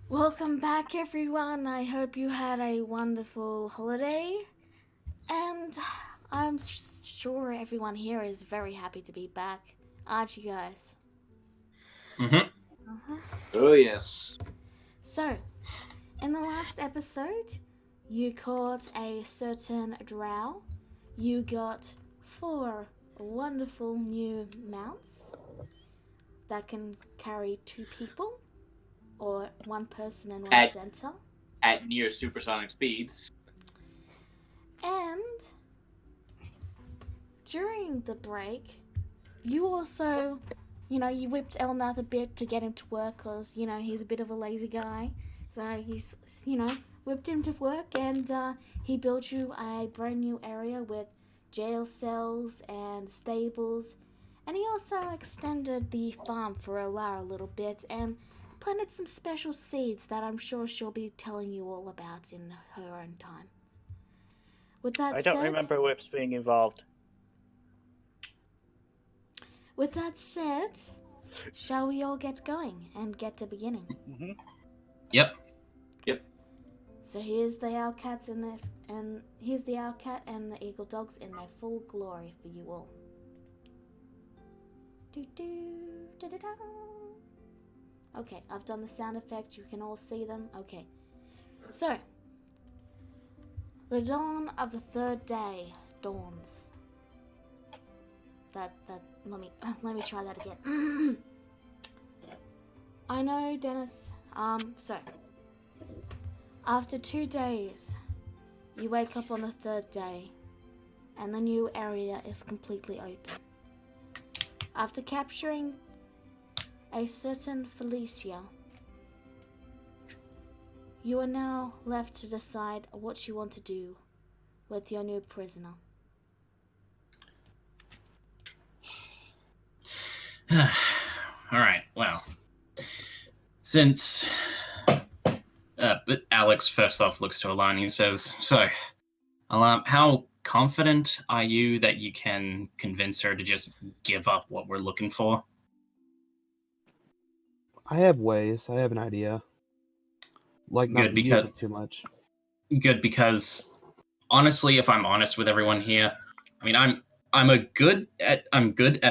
Welcome back, everyone. I hope you had a wonderful holiday, and I'm sure everyone here is very happy to be back. Aren't you guys? Oh, yes. So, in the last episode, you caught a certain drow. You got 4 wonderful new mounts that can carry 2 people, or 1 person and 1 center. At near supersonic speeds. And during the break, you also, you whipped Elnath a bit to get him to work because, he's a bit of a lazy guy. So you whipped him to work and he built you a brand new area with jail cells and stables. And he also extended the farm for Alara a little bit and planted some special seeds that I'm sure she'll be telling you all about in her own time. With that I don't remember whips being involved. With that said, shall we all get going and get to beginning? Mm-hmm. Yep. So here's the owl cats and here's the owl cat and the eagle dogs in their full glory for you all. Okay, I've done the sound effect. You can all see them. Okay. So, the dawn of the 3rd day dawns. Let me try that again. I know, Dennis. So, after 2 days, you wake up on the 3rd day, and the new area is completely open. After capturing a certain Felicia, you are now left to decide what you want to do with your new prisoner. Alright, well, since but Alex first off looks to Alana and says, so, how confident are you that you can convince her to just give up what we're looking for? I have ways. I have an idea. Like, not to use it too much. Good, because honestly, if I'm honest with everyone here, I mean, I'm good at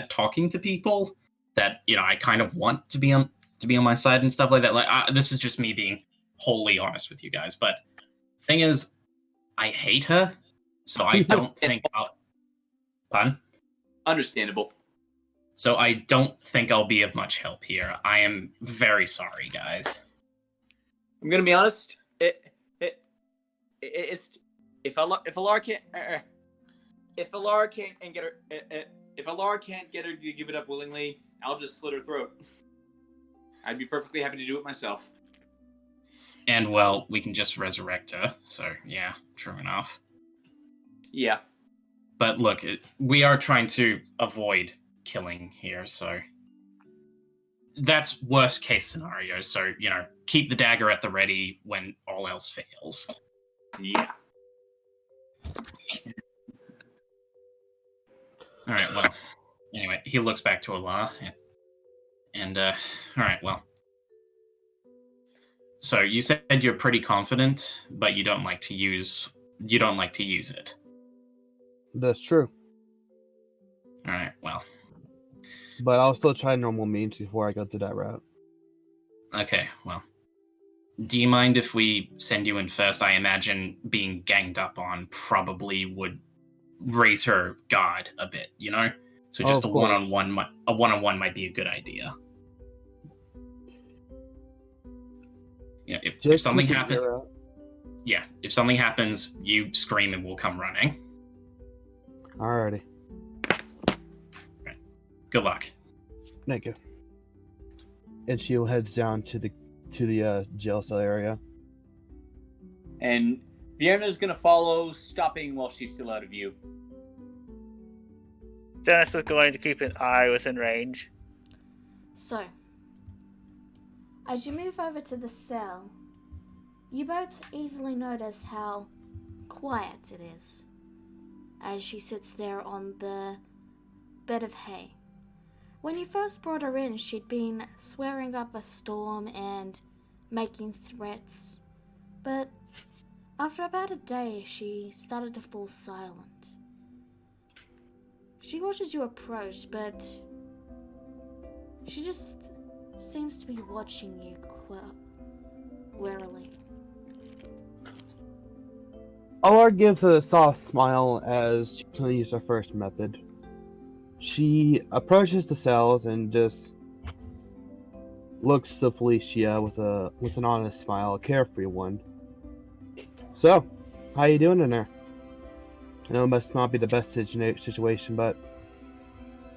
talking to people that, I kind of want to be on my side and stuff like that. Like, this is just me being wholly honest with you guys. But thing is, I hate her, so I don't think I'll... Pardon? Understandable. So I don't think I'll be of much help here. I am very sorry, guys. I'm gonna be honest. It's if Alara can't get her to give it up willingly, I'll just slit her throat. I'd be perfectly happy to do it myself. And well, we can just resurrect her. So yeah, true enough. Yeah. But look, we are trying to avoid killing here, so that's worst case scenario. So, keep the dagger at the ready when all else fails. Yeah. All right, well, anyway, he looks back to Allah, and all right, well. So you said you're pretty confident, but you don't like to use it. That's true. All right, well. But I'll still try normal means before I go to that route. Okay, well. Do you mind if we send you in first? I imagine being ganged up on probably would raise her guard a bit, So just a one-on-one might be a good idea. If something happens, if something happens, you scream and we'll come running. Alrighty. Right. Good luck. Thank you. And she heads down to the jail cell area. And Vierna's gonna follow, stopping while she's still out of view. Dennis is going to keep an eye within range. So, as you move over to the cell, you both easily notice how quiet it is as she sits there on the bed of hay. When you first brought her in, she'd been swearing up a storm and making threats, but after about a day, she started to fall silent. She watches you approach, but she just seems to be watching you warily. Alar gives a soft smile as she continues her first method. She approaches the cells and just looks to Felicia with an honest smile, a carefree one. So, how you doing in there? I know it must not be the best situation, but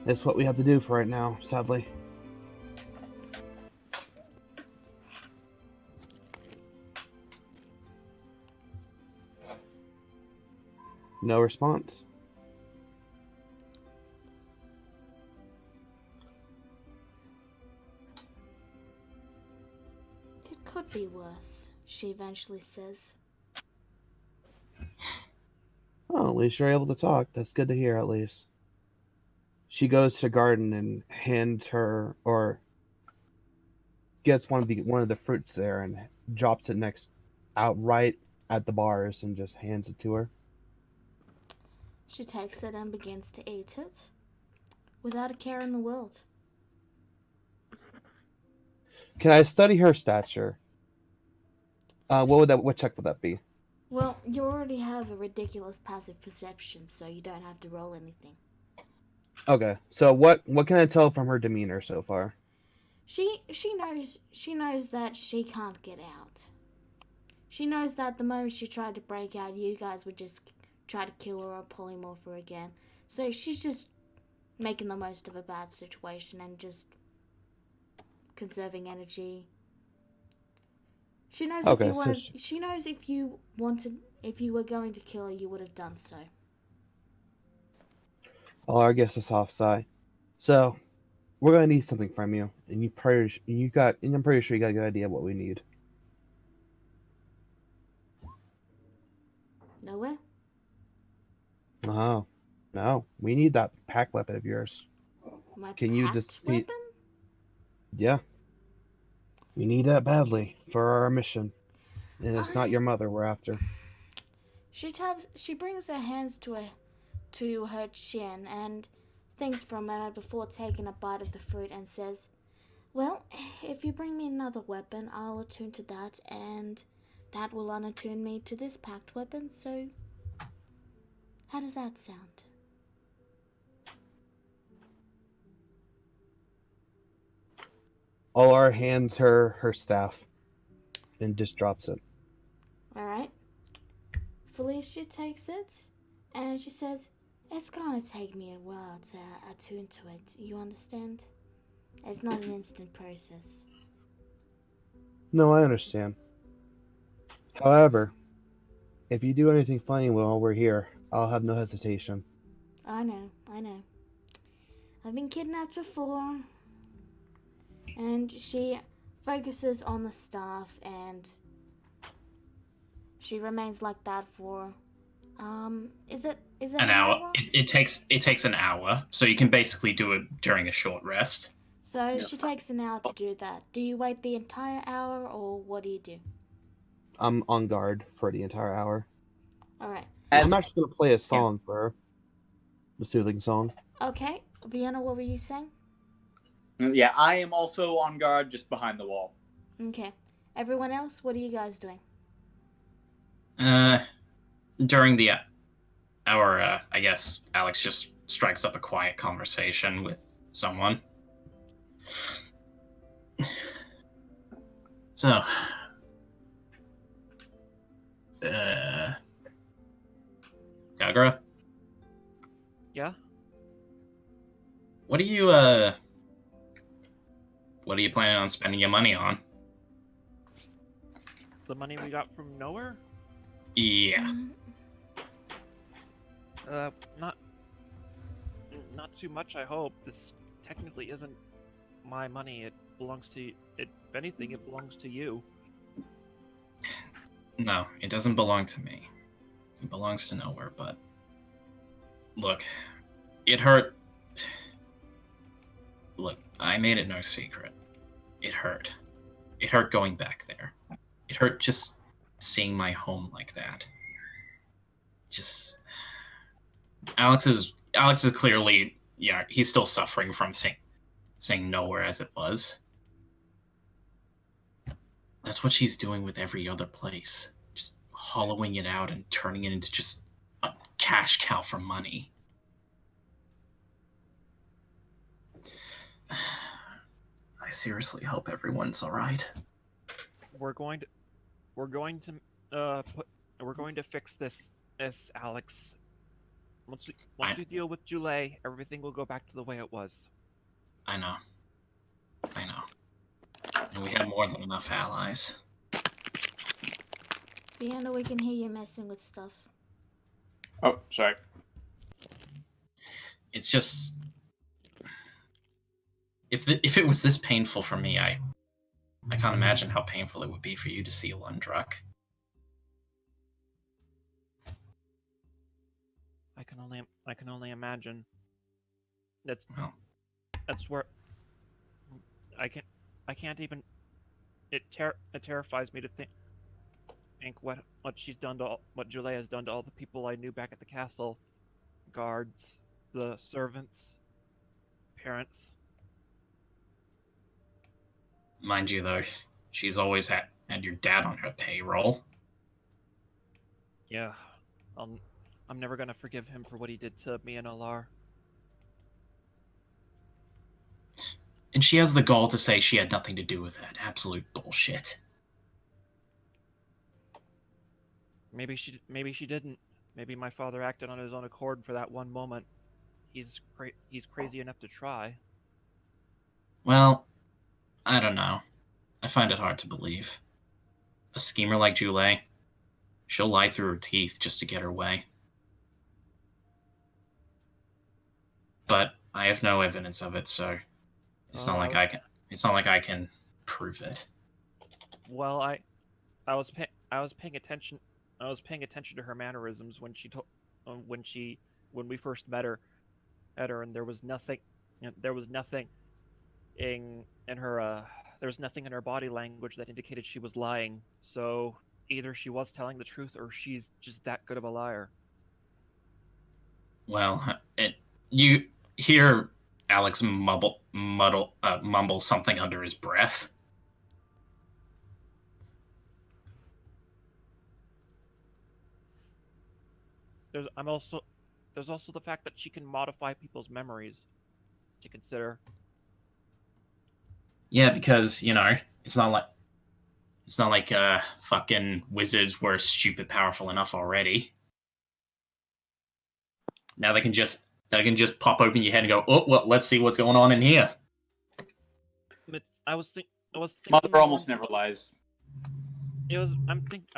it's what we have to do for right now, sadly. No response. It could be worse, she eventually says. Oh, at least you're able to talk. That's good to hear, at least. She goes to the garden and hands her, or gets one of the fruits there and drops it out right at the bars and just hands it to her. She takes it and begins to eat it, without a care in the world. Can I study her stature? What check would that be? Well, you already have a ridiculous passive perception, so you don't have to roll anything. Okay, so what can I tell from her demeanor so far? She knows that she can't get out. She knows that the moment she tried to break out, you guys would just try to kill her or polymorph her again. So she's just making the most of a bad situation and just conserving energy. She knows Okay, if you were going to kill her, you would have done so. I guess a soft sigh. So, we're gonna need something from you, and I'm pretty sure you got a good idea of what we need. Nowhere? Oh, no, we need that pack weapon of yours. My Can you packed just weapon? Yeah, we need that badly for our mission, and it's not your mother we're after. She brings her hands to her chin and thinks for a moment before taking a bite of the fruit and says, "Well, if you bring me another weapon, I'll attune to that, and that will unattune me to this packed weapon, so how does that sound?" Olar hands her staff and just drops it. Alright. Felicia takes it and she says, "It's gonna take me a while to attune to it, you understand? It's not an instant process." No, I understand. However, if you do anything funny while we're here, I'll have no hesitation. I know. I've been kidnapped before. And she focuses on the staff and she remains like that for is it An hour. It takes an hour, so you can basically do it during a short rest. So she takes an hour to do that. Do you wait the entire hour or what do you do? I'm on guard for the entire hour. Alright. I'm actually gonna play a song for her. A soothing song. Okay. Vienna, what were you saying? Yeah, I am also on guard just behind the wall. Okay. Everyone else, what are you guys doing? During the hour, I guess Alex just strikes up a quiet conversation with someone. So, Gagra? Yeah? What are you planning on spending your money on? The money we got from nowhere? Yeah. Not too much, I hope. This technically isn't my money. It belongs to... If anything, it belongs to you. No, it doesn't belong to me. It belongs to nowhere, but... Look, it hurt... Look, I made it no secret. It hurt. It hurt going back there. It hurt just seeing my home like that. Just... Alex is clearly, yeah, he's still suffering from saying nowhere as it was. That's what she's doing with every other place. Just hollowing it out and turning it into just a cash cow for money. I seriously hope everyone's alright. We're going to fix this, Alex. Once we deal with Jule, everything will go back to the way it was. I know. And we have more than enough allies. Fiona, we can hear you messing with stuff. Oh, sorry. It's just... If it was this painful for me, I can't imagine how painful it would be for you to see Lundruck. I can only imagine. That's where I can't even. It terrifies me to think what she's done to what Julia has done to all the people I knew back at the castle, guards, the servants, parents. Mind you, though, she's always had your dad on her payroll. Yeah, I'm never gonna forgive him for what he did to me and Alar. And she has the gall to say she had nothing to do with that. Absolute bullshit. Maybe she didn't. Maybe my father acted on his own accord for that one moment. He's crazy enough to try. Well, I don't know. I find it hard to believe. A schemer like Jule, she'll lie through her teeth just to get her way. But I have no evidence of it, so it's not like I can prove it. Well, I was paying attention. I was paying attention to her mannerisms when we first met her, and there was nothing in her there was nothing in her body language that indicated she was lying. So either she was telling the truth or she's just that good of a liar. Well, you hear Alex mumble something under his breath. There's also the fact that she can modify people's memories to consider. Yeah, because, it's not like fucking wizards were stupid powerful enough already. Now they can just pop open your head and go, oh, well, let's see what's going on in here. But I was thinking Mother almost never lies. I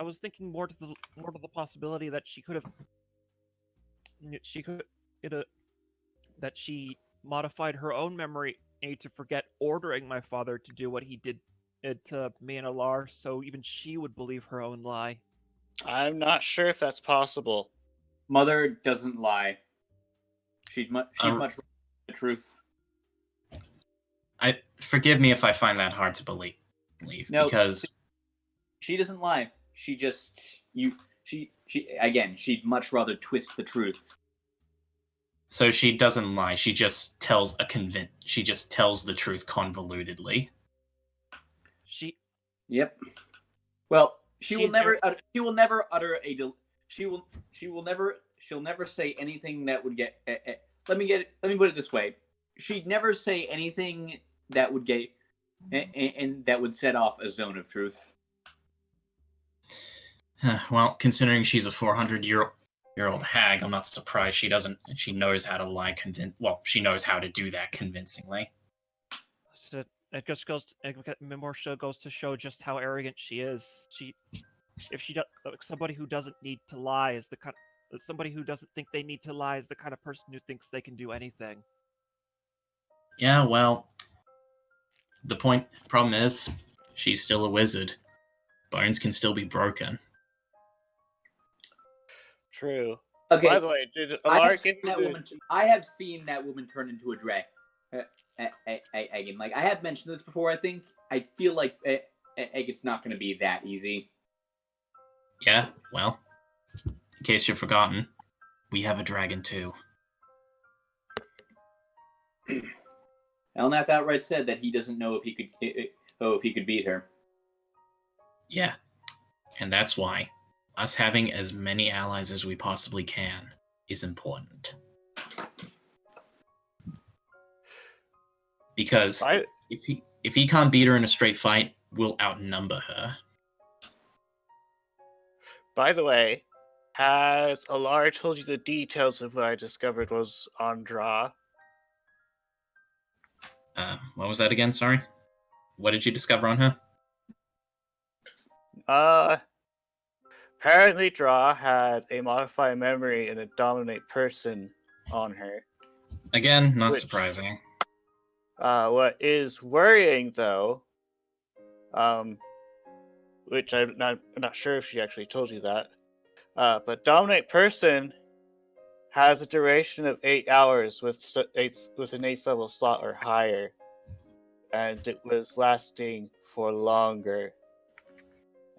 was thinking more to the possibility that that she modified her own memory to forget ordering my father to do what he did to me and Alar, so even she would believe her own lie. I'm not sure if that's possible. Mother doesn't lie. She'd much rather the truth. Forgive me if I find that hard to believe. No, because she doesn't lie. She just she'd much rather twist the truth. So she doesn't lie. She just tells the truth convolutedly. Yep. Well, she'll never say anything that would get. Let me put it this way: she'd never say anything that would get and that would set off a zone of truth. Well, considering she's a 400-year-old hag, I'm not surprised she knows how to lie she knows how to do that convincingly. So it just goes to show just how arrogant she is. Somebody who doesn't need to lie is somebody who doesn't think they need to lie is the kind of person who thinks they can do anything. Yeah, well, the problem is, she's still a wizard. Bones can still be broken. True. Okay. By the way, did Alar give you I have seen that woman turn into a drag. Again, like I have mentioned this before. I feel like it's not going to be that easy. Yeah, well, in case you've forgotten, we have a dragon too. Elnath outright said that he doesn't know if he could beat her. Yeah, and that's why us having as many allies as we possibly can is important. Because if he can't beat her in a straight fight, we'll outnumber her. By the way, has Alara told you the details of what I discovered was Andra? What was that again? Sorry. What did you discover on her? Apparently Dra had a modified memory and a dominate person on her. Again, not Which- surprising. What is worrying though, which I'm not sure if she actually told you that, but dominate person has a duration of 8 hours with an 8th level slot or higher, and it was lasting for longer.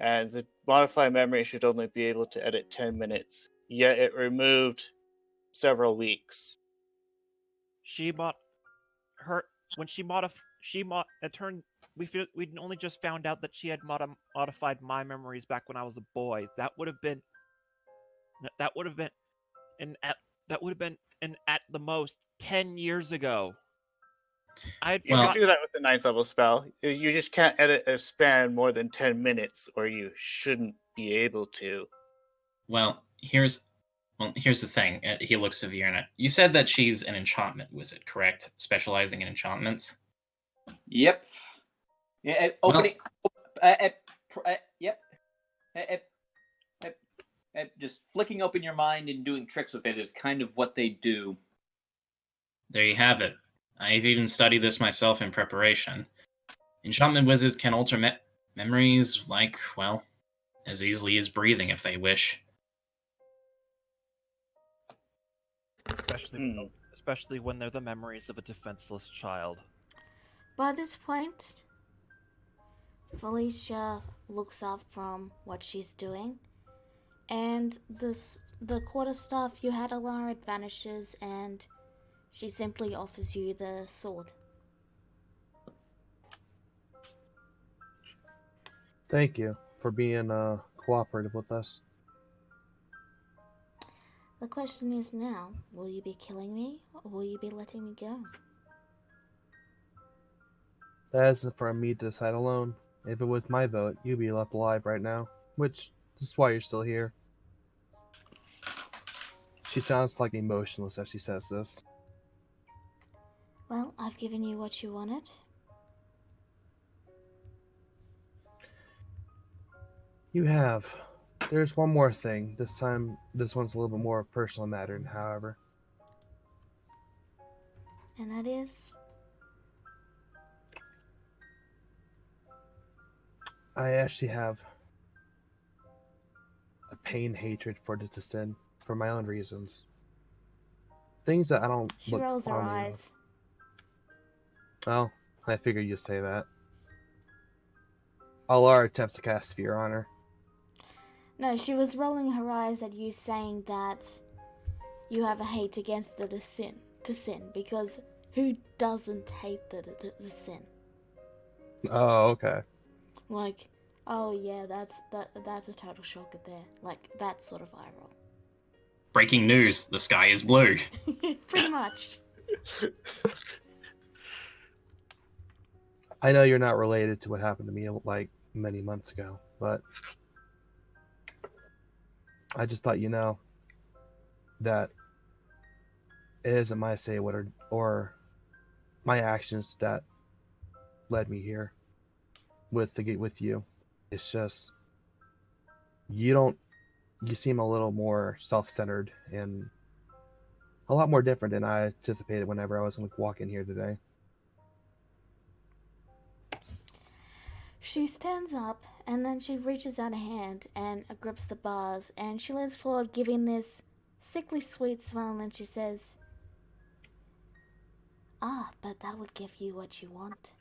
And the modified memory should only be able to edit 10 minutes, yet it removed several weeks. She bought her when she it turned we'd only just found out that she had modified my memories back when I was a boy. That would have been at the most 10 years ago. You can do that with a 9th level spell. You just can't edit a span more than 10 minutes, or you shouldn't be able to. Well, here's the thing. He looks to Vierna. You said that she's an enchantment wizard, correct? Specializing in enchantments? Yep. Yeah. Opening. Yep. Just flicking open your mind and doing tricks with it is kind of what they do. There you have it. I've even studied this myself in preparation. Enchantment wizards can alter memories like, well, as easily as breathing if they wish. Especially when they're the memories of a defenseless child. By this point, Felicia looks up from what she's doing, and the quarterstaff you had, Alara, vanishes, and she simply offers you the sword. Thank you for being cooperative with us. The question is now, will you be killing me, or will you be letting me go? That isn't for me to decide alone. If it was my vote, you'd be left alive right now. Which is why you're still here. She sounds like emotionless as she says this. Well, I've given you what you wanted. You have. There's one more thing. This time, this one's a little bit more personal matter, however. And that is? I actually have a pain hatred for this sin for my own reasons. Things that I don't She look rolls her fondly of. eyes. Well, I figured you'd say that. Alara attempts to cast fear on her. No, she was rolling her eyes at you saying that you have a hate against the sin, because who doesn't hate the sin? Oh, okay. Like, oh yeah, that's a total shocker there. Like, that sort of eye roll. Breaking news, the sky is blue. Pretty much. I know you're not related to what happened to me like many months ago, but I just thought you know that it isn't my say what or my actions that led me here with you. It's just you seem a little more self-centered and a lot more different than I anticipated whenever I was going to walk in here today. She stands up, and then she reaches out a hand and grips the bars, and she leans forward, giving this sickly sweet smile, and she says, but that would give you what you want.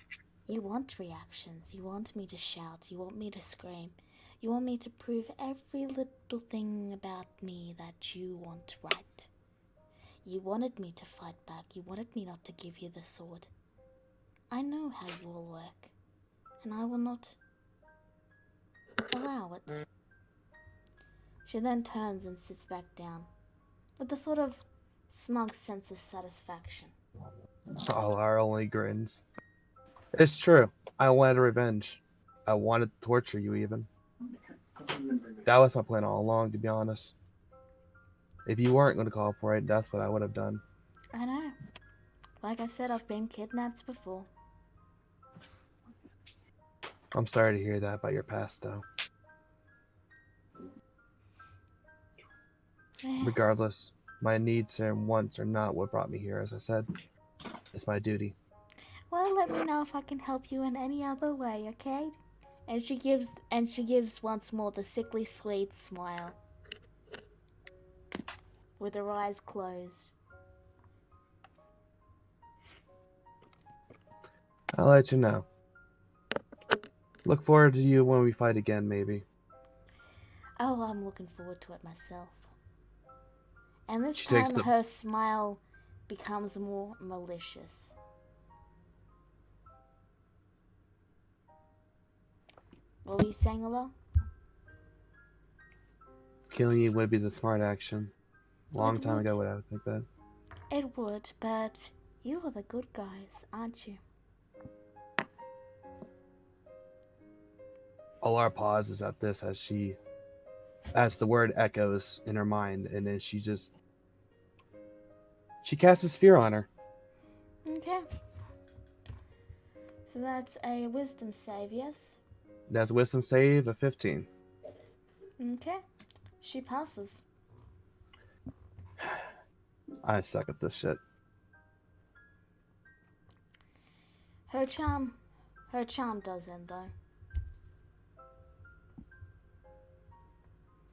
You want reactions. You want me to shout. You want me to scream. You want me to prove every little thing about me that you want right. You wanted me to fight back. You wanted me not to give you the sword. I know how you will work. And I will not allow it. She then turns and sits back down, with a sort of smug sense of satisfaction. Alar only grins. It's true. I wanted revenge. I wanted to torture you even. That was my plan all along, to be honest. If you weren't going to cooperate, that's what I would have done. I know. Like I said, I've been kidnapped before. I'm sorry to hear that about your past, though. Regardless, my needs and wants are not what brought me here, as I said. It's my duty. Well, let me know if I can help you in any other way, okay? And she gives once more the sickly sweet smile, with her eyes closed. I'll let you know. Look forward to you when we fight again, maybe. Oh, I'm looking forward to it myself. And this She takes time the- her smile becomes more malicious. What were you saying, Alo? Killing you would be the smart action. Long It time would. ago would I would think that. It would, but you are the good guys, aren't you? Alar pauses at this as the word echoes in her mind, and then she casts fear on her. Okay. So that's a wisdom save, yes? That's wisdom save of 15. Okay. She passes. I suck at this shit. Her charm does end though.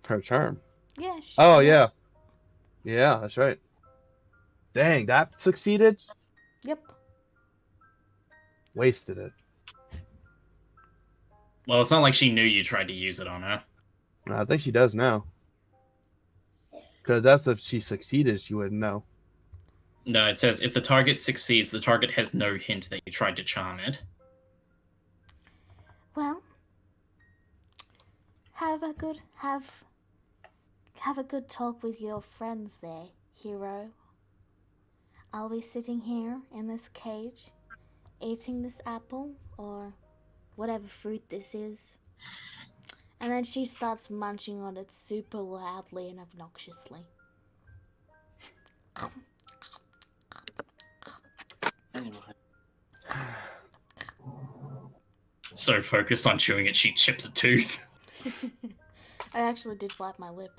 Her charm. Yeah. Oh, yeah. Yeah, that's right. Dang, that succeeded? Yep. Wasted it. Well, it's not like she knew you tried to use it on her. I think she does now. Because that's if she succeeded, she wouldn't know. No, it says if the target succeeds, the target has no hint that you tried to charm it. Well, have a good talk with your friends there, hero. I'll be sitting here in this cage, eating this apple or whatever fruit this is. And then she starts munching on it super loudly and obnoxiously. So focused on chewing it, she chips a tooth. I actually did wipe my lip.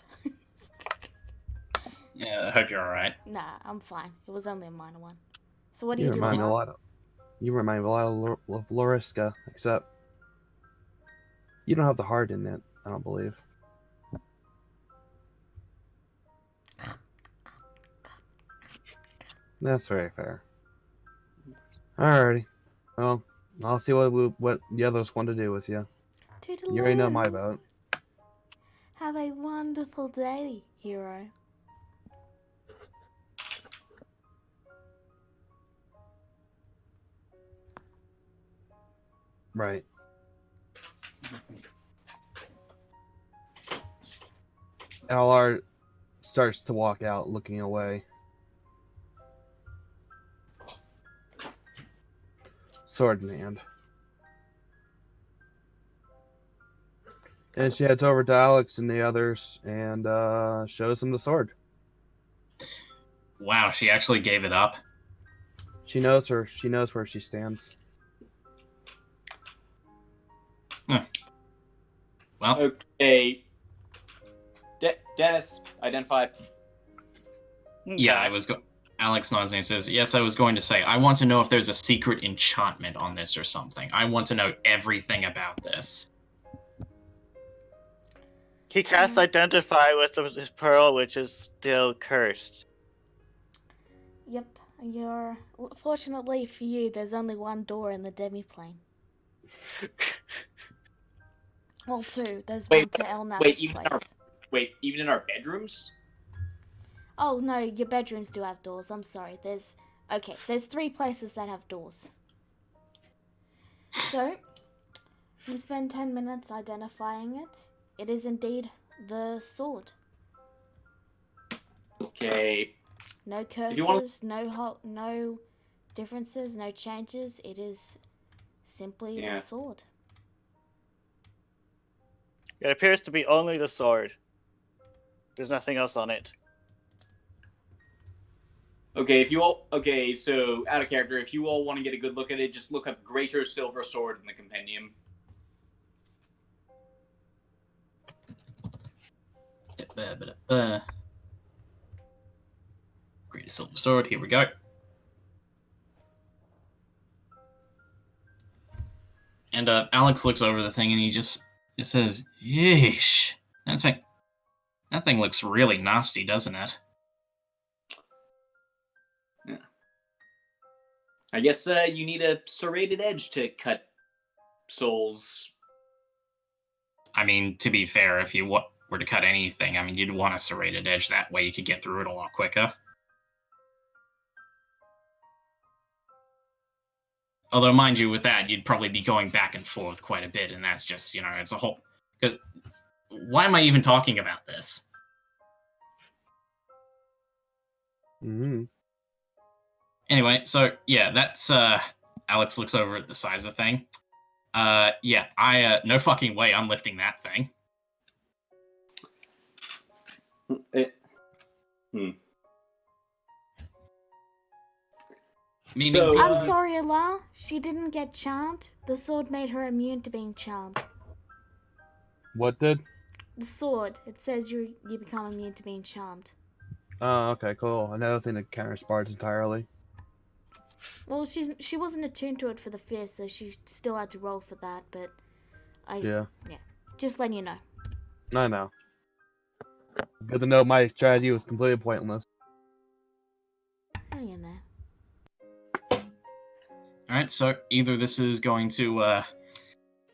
Yeah, I hope you're alright. Nah, I'm fine. It was only a minor one. So what do You you do? remind me a Lar? lot of. You remind me a lot of Loriska, except you don't have the heart in it. I don't believe. That's very fair. Alrighty. Well, I'll see what the others want to do with you. Toodaloo. You already know my vote. Have a wonderful day, hero. Right. Alar starts to walk out, looking away. Sword in hand. And she heads over to Alex and the others and shows them the sword. Wow, she actually gave it up. She knows her. She knows where she stands. Well, Okay. Dennis, identify. yeah, Alex nods and says, yes, I was going to say, I want to know if there's a secret enchantment on this or something. I want to know everything about this. He casts Identify with his pearl, which is still cursed. Yep, fortunately for you, there's only one door in the demiplane. Well, two. There's Wait, one to Elnath's place. Even in our bedrooms? Oh no, your bedrooms do have doors. I'm sorry. There's 3 places that have doors. So, You spend 10 minutes identifying it. It is indeed the sword. Okay. No If you wanna- curses, no differences, no changes. It is simply Yeah. the sword. It appears to be only the sword. There's nothing else on it. Okay, so out of character, if you all want to get a good look at it, just look up Greater Silver Sword in the compendium. Great silver sword, here we go. And Alex looks over the thing and he just says, "Yeesh, that thing looks really nasty, doesn't it?" Yeah. I guess you need a serrated edge to cut souls. I mean, to be fair, if you were to cut anything, I mean, you'd want a serrated edge. That way you could get through it a lot quicker. Although, mind you, with that, you'd probably be going back and forth quite a bit, and that's just, it's a whole... Because why am I even talking about this? Mm-hmm. Anyway, so, yeah, that's, Alex looks over at the size of the thing. Yeah, no fucking way I'm lifting that thing. So- I'm sorry, Allah. She didn't get charmed. The sword made her immune to being charmed. What did? The sword. It says you become immune to being charmed. Oh, okay, cool. Another thing that counters bards entirely. Well, she wasn't attuned to it for the fist, so she still had to roll for that. But Yeah. just letting you know. I know. Good to know my strategy was completely pointless. Hang in there. Alright, so either this is going to,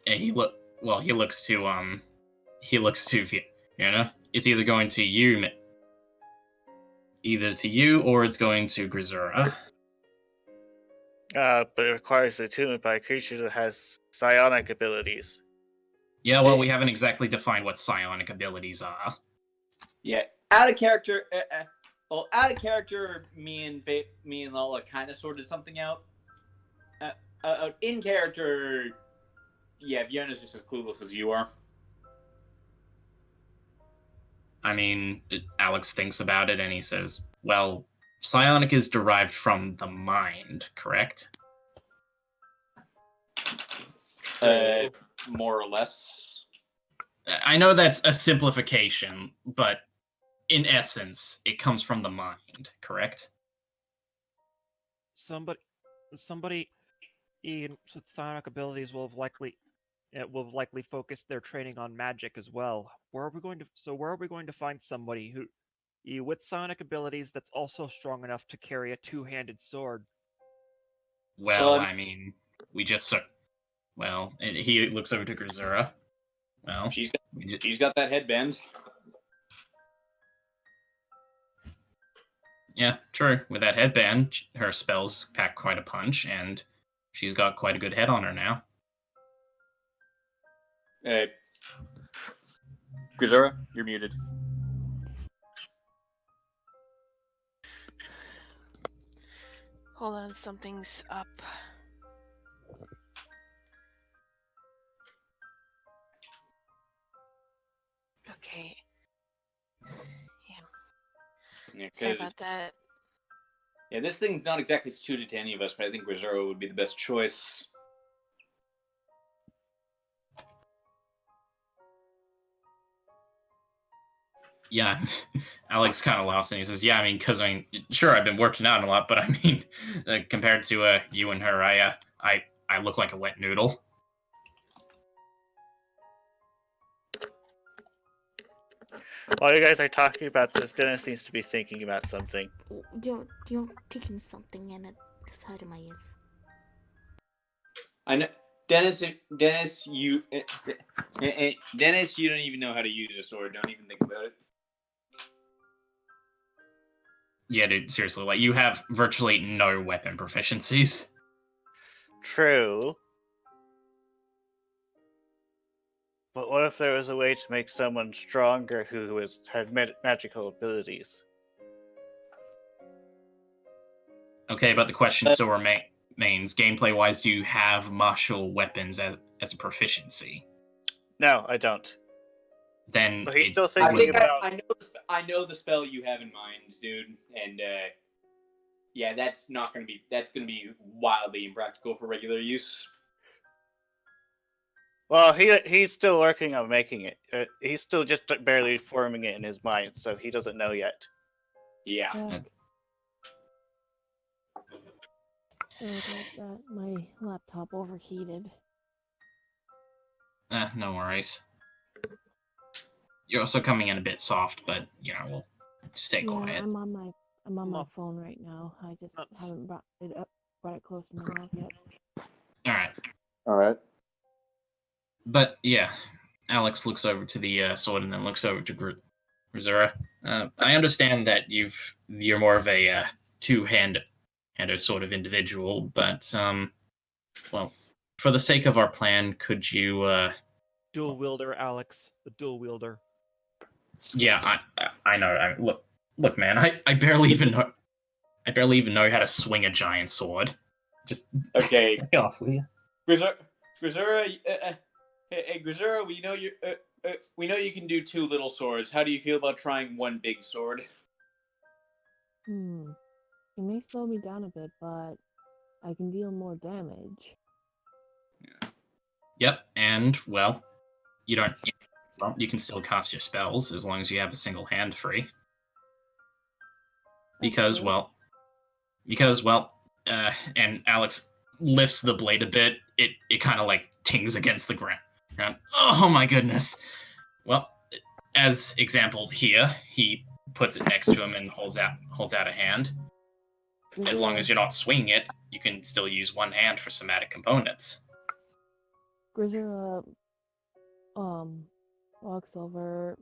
he looks to, it's either going to you, or it's going to Grisura. But it requires attunement by a creature that has psionic abilities. Yeah, well, we haven't exactly defined what psionic abilities are. Yeah, out of character. Out of character. Me and Lala kind of sorted something out. In character, yeah, Fiona's just as clueless as you are. I mean, Alex thinks about it and he says, well, psionic is derived from the mind, correct? More or less. I know that's a simplification, but in essence, it comes from the mind, correct? Somebody with psionic abilities will have likely focused their training on magic as well. Where are we going to find somebody who with psionic abilities that's also strong enough to carry a two-handed sword? Well, I mean, he looks over to Grisura. Well, she's got that headband. Yeah, true. With that headband, her spells pack quite a punch, and she's got quite a good head on her now. Grisura, you're muted. Hold on, something's up. Okay. Yeah. Sorry about that. Yeah, this thing's not exactly suited to any of us, but I think Grisura would be the best choice. Yeah, Alex kind of laughs and he says, yeah, I mean, because, sure, I've been working out a lot, but I mean, compared to you and her, I look like a wet noodle. While you guys are talking about this, Dennis seems to be thinking about something. You're taking something and it's hurting my ears. I know, Dennis, you don't even know how to use a sword. Don't even think about it. Yeah, dude, seriously, like, you have virtually no weapon proficiencies. True. But what if there was a way to make someone stronger who had magical abilities? Okay, but the question still remains: gameplay-wise, do you have martial weapons as a proficiency? No, I don't. Then But he's it still I thinking think about. I know the spell you have in mind, dude, and yeah, that's gonna be wildly impractical for regular use. Well, he's still working on making it. He's still just barely forming it in his mind, so he doesn't know yet. Yeah. My laptop overheated. No worries. You're also coming in a bit soft, but we'll stay quiet. I'm on my Well- phone right now. I just haven't brought it close to my mouth yet. All right. But yeah, Alex looks over to the sword and then looks over to Grisura. I understand that you're more of a two-hander sort of individual, but well, for the sake of our plan, could you? Dual wielder, Alex. The dual wielder. Yeah, I know. Look, man. I barely even know. I barely even know how to swing a giant sword. Just okay, lay off, will you? Grisura, hey, Grisura, we know you can do two little swords. How do you feel about trying one big sword? It may slow me down a bit, but I can deal more damage. Yep, and well, you don't. Well, you can still cast your spells as long as you have a single hand free. Because and Alex lifts the blade a bit. It kind of like tings against the ground. Oh my goodness. Well, as exampled here, he puts it next to him and holds out a hand. As long as you're not swinging it, you can still use one hand for somatic components. Grisura walks over,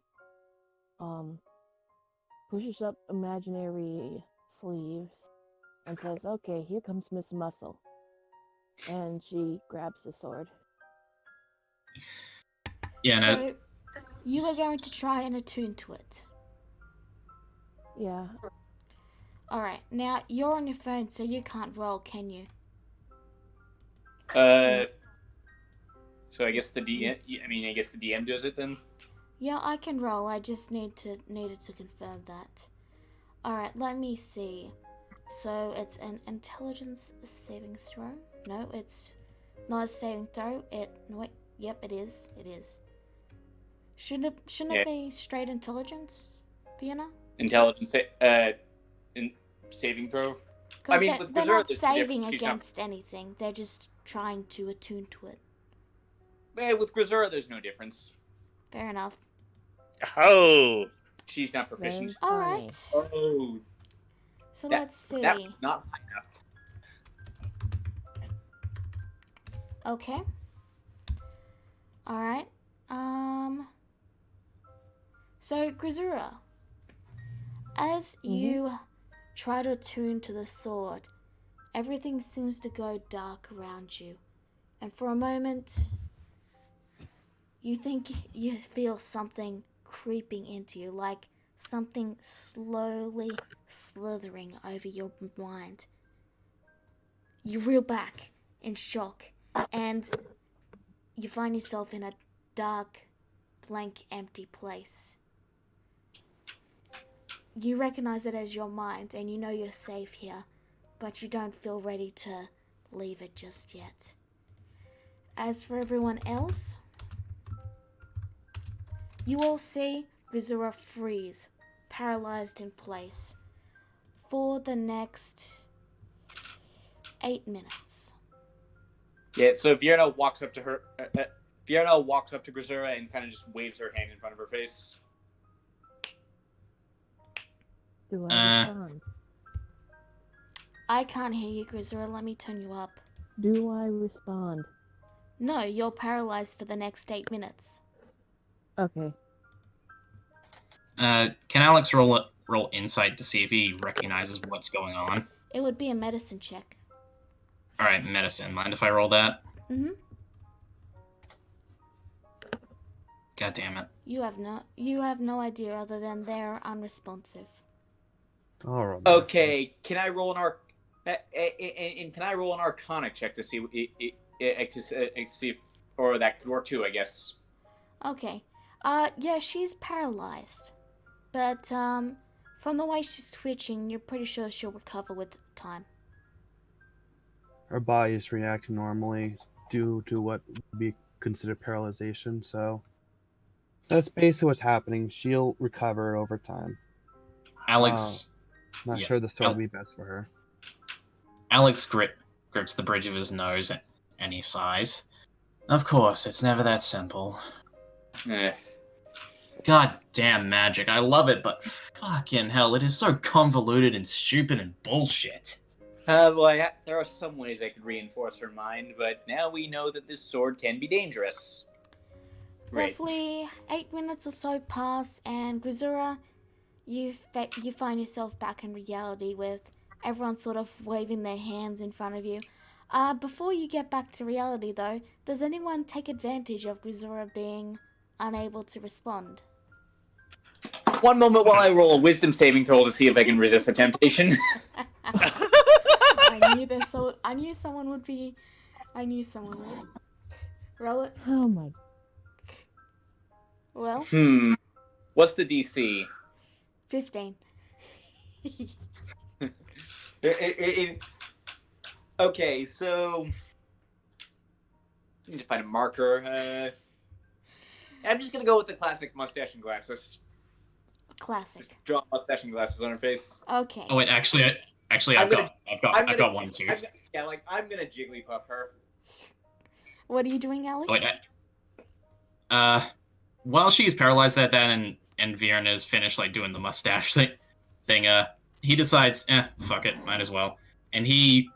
pushes up imaginary sleeves, and says, "Okay, here comes Miss Muscle." And she grabs the sword. Yeah, no, So, you are going to try and attune to it. Yeah. Alright, now you're on your phone, so you can't roll, can you? So I guess the DM does it then. Yeah, I can roll. I just needed to confirm that. Alright, let me see. So it's an intelligence saving throw. No, it's not a saving throw. Yep, it is. It is. Shouldn't it be straight intelligence, Fiona? Intelligence, saving throw. I mean, Because with they're Grisura, not there's no saving difference. She's not- against anything. They're just trying to attune to it. With Grisura, there's no difference. Fair enough. Oh! She's not proficient. Very All funny. right. Oh, So that- let's see. that was not high enough. Okay. All right. So Grisura, as you try to attune to the sword, everything seems to go dark around you, and for a moment, you think you feel something creeping into you, like something slowly slithering over your mind. You reel back in shock, and you find yourself in a dark, blank, empty place. You recognize it as your mind, and you know you're safe here, but you don't feel ready to leave it just yet. As for everyone else, you all see Grisura freeze, paralyzed in place, for the next 8 minutes. Yeah. So Fiona walks up to her. Fiona walks up to Grisura and kind of just waves her hand in front of her face. Do I respond? I can't hear you, Grisura. Let me turn you up. Do I respond? No, you're paralyzed for the next 8 minutes. Okay. Can Alex roll insight to see if he recognizes what's going on? It would be a medicine check. All right, medicine. Mind if I roll that? Mm-hmm. God damn it. You have no idea other than they're unresponsive. All right. Okay, can I roll an and can I roll an Arcana check to see or that could work too, I guess. Okay. Yeah, she's paralyzed. But, from the way she's twitching, you're pretty sure she'll recover with time. Her body is reacting normally due to what would be considered paralyzation, so that's basically what's happening. She'll recover over time. Alex, Not yeah. sure the sword will be best for her. Alex grips the bridge of his nose and he sighs. Of course, it's never that simple. God damn magic, I love it, but fucking hell, it is so convoluted and stupid and bullshit. Well, there are some ways I could reinforce her mind, but now we know that this sword can be dangerous. Right. Roughly 8 minutes or so pass, and Grisura, you find yourself back in reality with everyone sort of waving their hands in front of you. Before you get back to reality, though, does anyone take advantage of Grisura being unable to respond? One moment while I roll a wisdom saving throw to see if I can resist the temptation. I knew someone would. Roll it. Oh my. Well, What's the DC? 15. Okay, so I need to find a marker. I'm just gonna go with the classic mustache and glasses. Classic. Just draw mustache and glasses on her face. Okay. Oh wait, actually, I've got one too. I'm gonna Jigglypuff her. What are you doing, Alex? Wait, while she's paralyzed at that and Vierna's finished like doing the mustache thing, he decides, fuck it, might as well. And he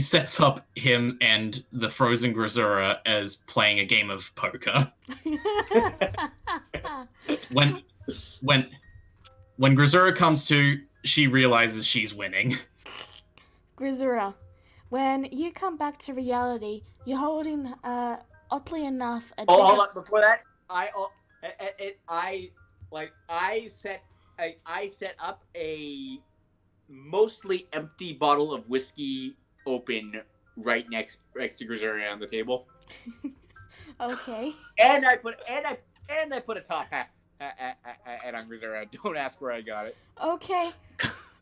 sets up him and the frozen Grisura as playing a game of poker. When Grisura comes to, she realizes she's winning. Grisura, when you come back to reality, you're holding, oddly enough, hold on. Before that, I set up a mostly empty bottle of whiskey open right next to Grisura on the table. Okay. And I put a top hat on Grisura. Don't ask where I got it. Okay.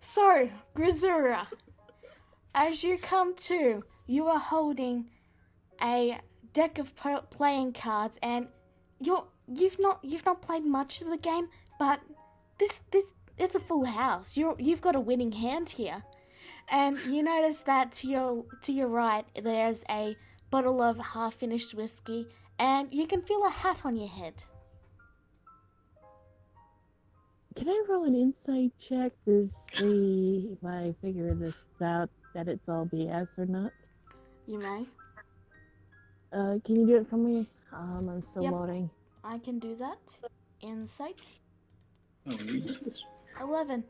So, Grisura, as you come to, you are holding a deck of playing cards, and you've not played much of the game, but this it's a full house. You've got a winning hand here, and you notice that to your right there's a bottle of half-finished whiskey, and you can feel a hat on your head. Can I roll an insight check to see if I figure this out, that it's all BS or not? You may. Can you do it for me? I'm still loading. I can do that. Insight. 11.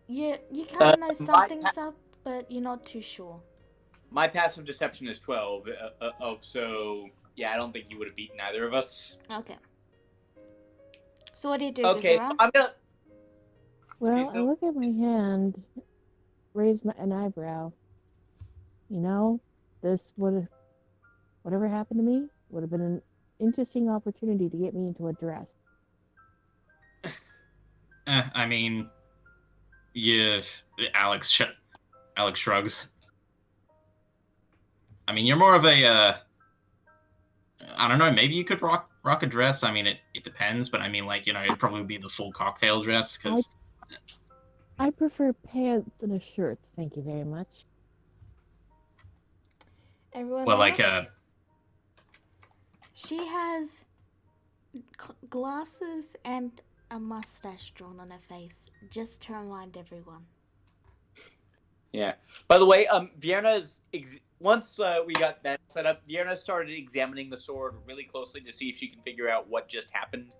You kind of know something's up, but you're not too sure. My passive deception is 12. So yeah, I don't think you would have beaten either of us. Okay. So what do you do, Okay, Grisura? I'm gonna. Well, Okay, so- I look at my hand, raise an eyebrow. You know, whatever happened to me would have been an interesting opportunity to get me into a dress. I mean, Alex shrugs. I mean, you're more of a, I don't know, maybe you could rock a dress. I mean, it depends, but I mean, like, you know, it'd probably be the full cocktail dress, because... I prefer pants and a shirt, thank you very much. Everyone Well, else? like, She has glasses and a mustache drawn on her face, just to remind everyone. Yeah. By the way, Vienna's once we got that set up, Vienna started examining the sword really closely to see if she can figure out what just happened.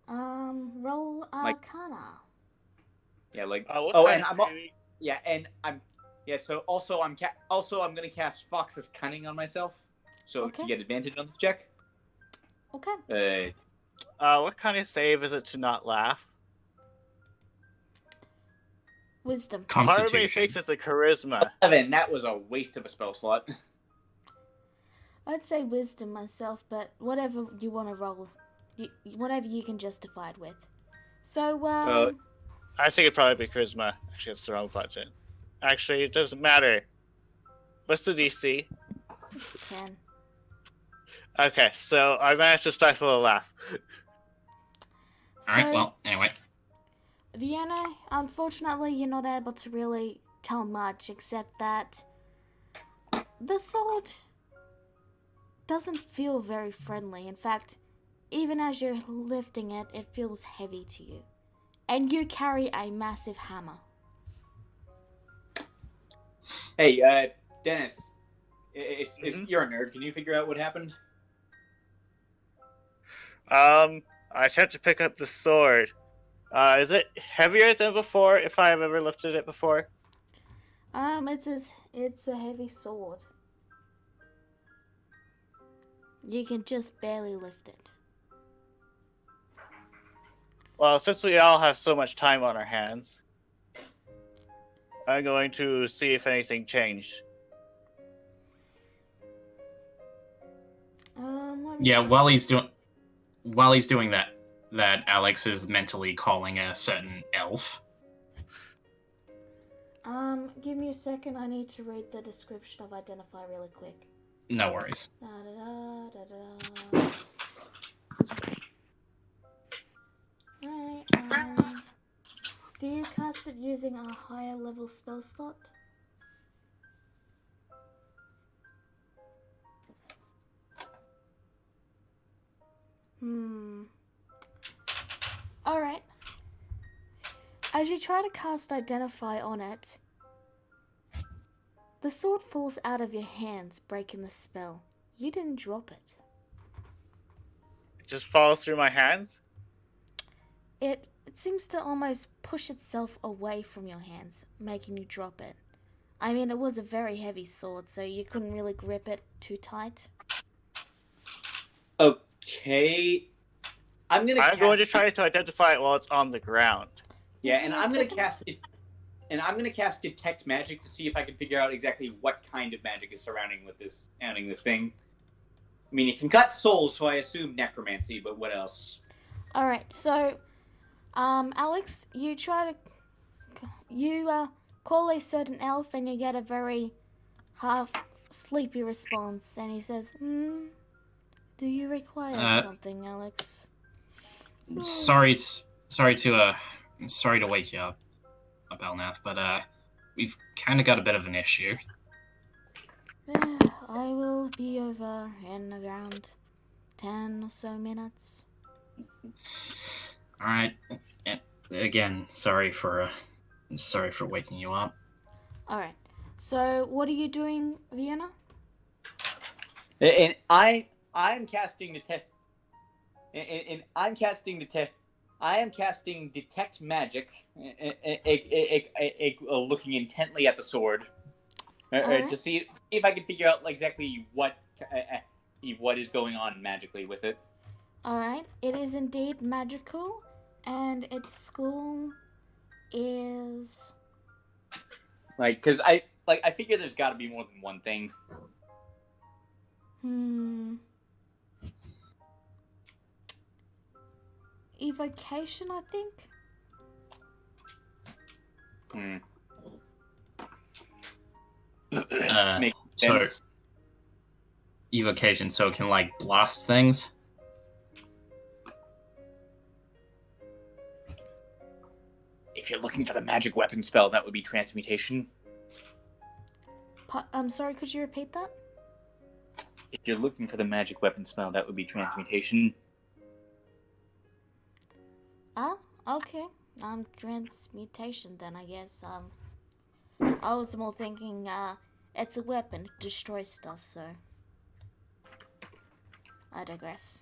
Roll Arcana. Yeah, like What oh, kind and of I'm maybe- yeah, and Yeah. So also I'm gonna cast Fox's Cunning on myself, so Okay. to get advantage on this check. Okay. What kind of save is it to not laugh? Wisdom. Part of me Constitution. thinks it's a charisma. 11. That was a waste of a spell slot. I'd say wisdom myself, but whatever you want to roll, whatever you can justify it with. So, I think it'd probably be charisma. Actually, it's the wrong button. Actually, it doesn't matter. What's the DC? 10. Okay, so I managed to stifle a laugh. All right. So, Well, anyway. Vienna, unfortunately, you're not able to really tell much except that the sword doesn't feel very friendly. In fact, even as you're lifting it, it feels heavy to you. And you carry a massive hammer. Hey, Dennis, you're a nerd. Can you figure out what happened? I attempt to pick up the sword. Is it heavier than before, if I have ever lifted it before? It's a heavy sword. You can just barely lift it. Well, since we all have so much time on our hands, I'm going to see if anything changed. Yeah. While he's doing that Alex is mentally calling a certain elf. Give me a second. I need to read the description of Identify really quick. No worries. Right, do you cast it using a higher level spell slot? Alright. As you try to cast Identify on it, the sword falls out of your hands, breaking the spell. You didn't drop it. It just falls through my hands? It seems to almost push itself away from your hands, making you drop it. I mean, it was a very heavy sword, so you couldn't really grip it too tight. Okay. I'm going to try to identify it while it's on the ground. Yeah, and I'm going to cast it. And I'm going to cast Detect Magic to see if I can figure out exactly what kind of magic is surrounding this thing. I mean, it can cut souls, so I assume necromancy, but what else? Alright, so, Alex, you call a certain elf and you get a very half-sleepy response, and he says, do you require something, Alex? Sorry to wake you up, Elnath, but we've kind of got a bit of an issue. I will be over in around 10 or so minutes. All right. Again, sorry for waking you up. All right. So, what are you doing, Vienna? And I'm casting Detect. And I'm casting Detect. I am casting Detect Magic, looking intently at the sword, Alright. to see if I can figure out exactly what is going on magically with it. Alright, it is indeed magical, and its school is... Because I figure there's got to be more than one thing. Evocation, I think? Makes So sense. evocation, so it can like blast things. If you're looking for the magic weapon spell, that would be transmutation. I'm sorry, could you repeat that? If you're looking for the magic weapon spell, that would be transmutation. Ah, okay. Transmutation then, I guess. I was more thinking, it's a weapon, it destroys stuff, so... I digress.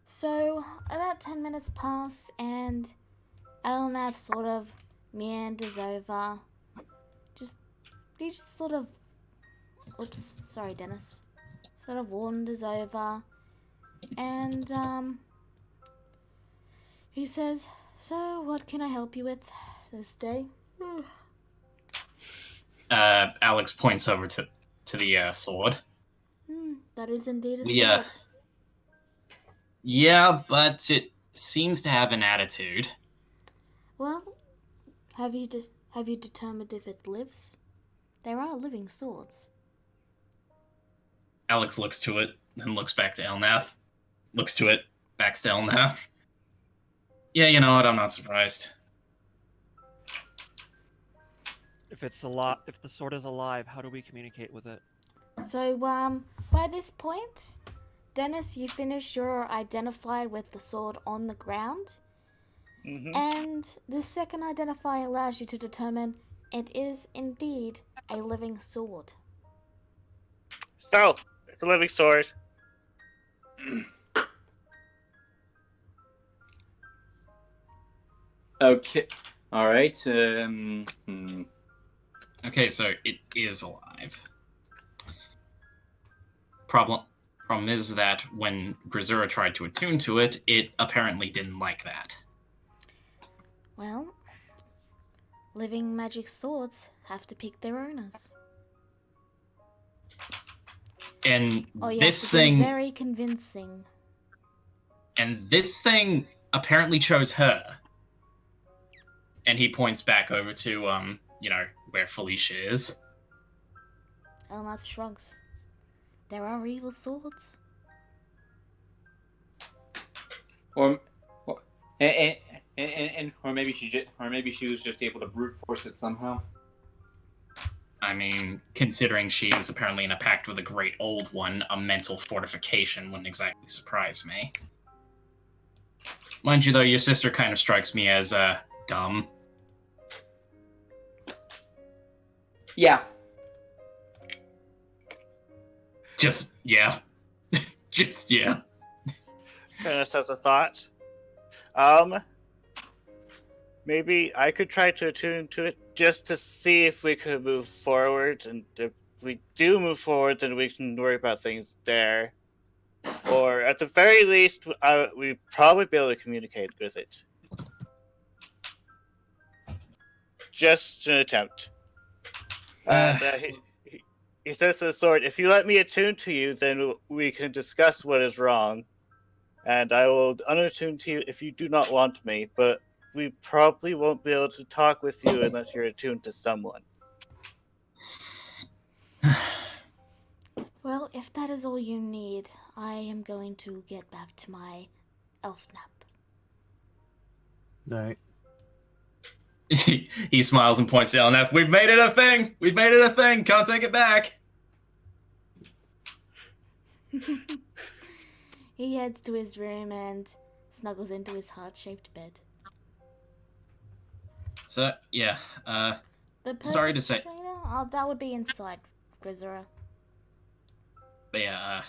So, about 10 minutes pass, and Elnath sort of meanders over, he just sort of, oops, sorry, Dennis, sort of wanders over, and he says, "So, what can I help you with this day?" Alex points over to the sword. That is indeed a We, sword. Yeah, but it seems to have an attitude. Well, have you determined if it lives? There are living swords. Alex looks to it, then looks back to Elnath. Looks to it, back to Elnath. Yeah, you know what? I'm not surprised. If the sword is alive, how do we communicate with it? So, by this point, Dennis, you finish your identify with the sword on the ground, and the second identifier allows you to determine it is indeed a living sword. So, it's a living sword. Okay. All right. Okay, so it is alive. Problem is that when Grisura tried to attune to it, it apparently didn't like that. Well, living magic swords have to pick their owners. And You this have to thing, be very convincing. and this thing apparently chose her. And he points back over to where Felicia is. Elnath shrugs. There are evil swords. Or maybe she was just able to brute force it somehow. I mean, considering she is apparently in a pact with a great old one, a mental fortification wouldn't exactly surprise me. Mind you, though, your sister kind of strikes me as dumb. Yeah. Just yeah. Just yeah. Dennis has a thought. Maybe I could try to attune to it just to see if we could move forward, and if we do move forward, then we can worry about things there. Or at the very least, we'd probably be able to communicate with it. Just an attempt. He says to the sword, "If you let me attune to you, then we can discuss what is wrong. And I will unattune to you if you do not want me, but we probably won't be able to talk with you unless you're attuned to someone." Well, if that is all you need, I am going to get back to my elf nap. Night. He smiles and points to Elnath. We've made it a thing! We've made it a thing! Can't take it back! He heads to his room and snuggles into his heart-shaped bed. So, yeah, The sorry to say... perpetrator? Oh, that would be inside, Grisura. But yeah,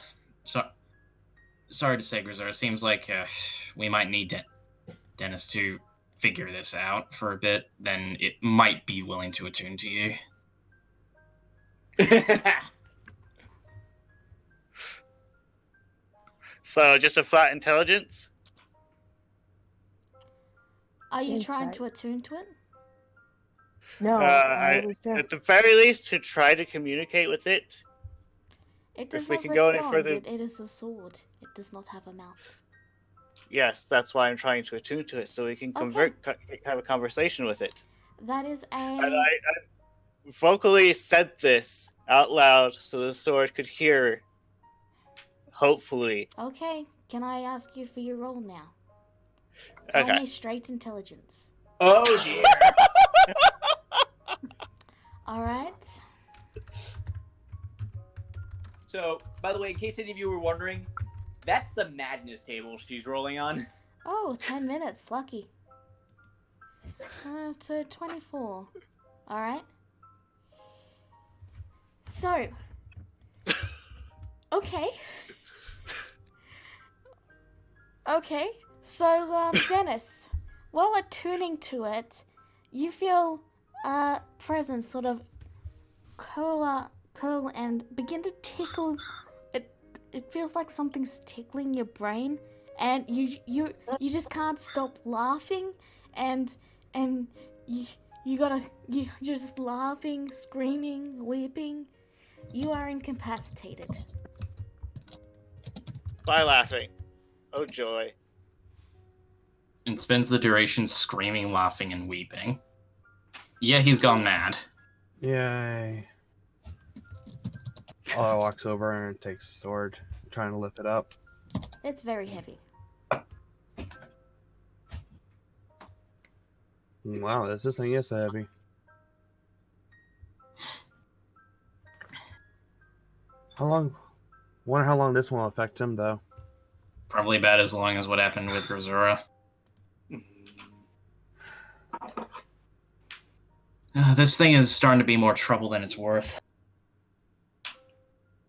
sorry to say, Grisura, seems like we might need Dennis to figure this out for a bit, then it might be willing to attune to you. So, just a flat intelligence? Are you trying Insight. to attune to it? No, I was just At the very least, to try to communicate with it. It does If we not can go any respond. further- It is a sword. It does not have a mouth. Yes, that's why I'm trying to attune to it, so we can have a conversation with it. That is a... And I vocally said this out loud so the sword could hear. Hopefully. Okay, can I ask you for your roll now? Okay. Roll me straight intelligence. Oh dear. Alright. So, by the way, in case any of you were wondering, that's the madness table she's rolling on. Oh, 10 minutes. Lucky. So 24. Alright. So. Okay. Okay. So, Dennis, while attuning to it, you feel a presence sort of curl and begin to tickle. It feels like something's tickling your brain, and you just can't stop laughing, and you're just laughing, screaming, weeping. You are incapacitated. By laughing. Oh joy. And spends the duration screaming, laughing, and weeping. Yeah, he's gone mad. Yay. Ola walks over and takes the sword, trying to lift it up. It's very heavy. Wow, this thing is heavy. Wonder how long this one will affect him, though. Probably about as long as what happened with Rosura. This thing is starting to be more trouble than it's worth.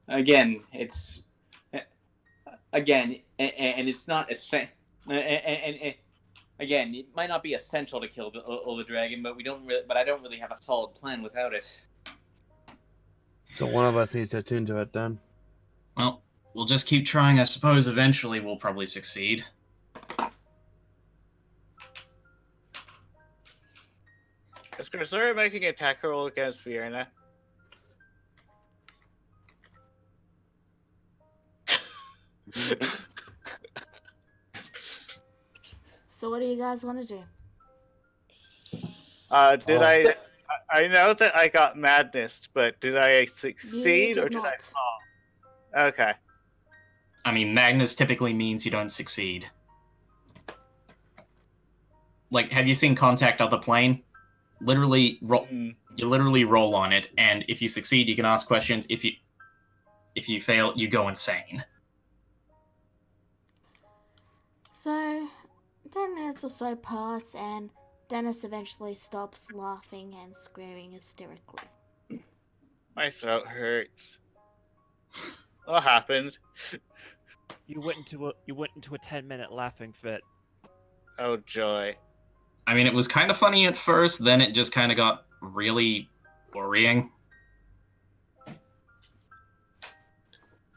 Again, and it's not again, it might not be essential to kill the dragon, but I don't really have a solid plan without it. So one of us needs to attune to it then. Well, we'll just keep trying. I suppose eventually we'll probably succeed. Is Grisura making an attack roll against Vienna? So what do you guys want to do? I know that I got madness, but did I succeed or did I fall? Okay. I mean, madness typically means you don't succeed. Like, have you seen Contact on the Plane? Literally, you literally roll on it, and if you succeed, you can ask questions. If you fail, you go insane. So 10 minutes or so pass, and Dennis eventually stops laughing and screaming hysterically. My throat hurts. What happened? You went into a 10-minute laughing fit. Oh joy. I mean, it was kind of funny at first, then it just kind of got really worrying.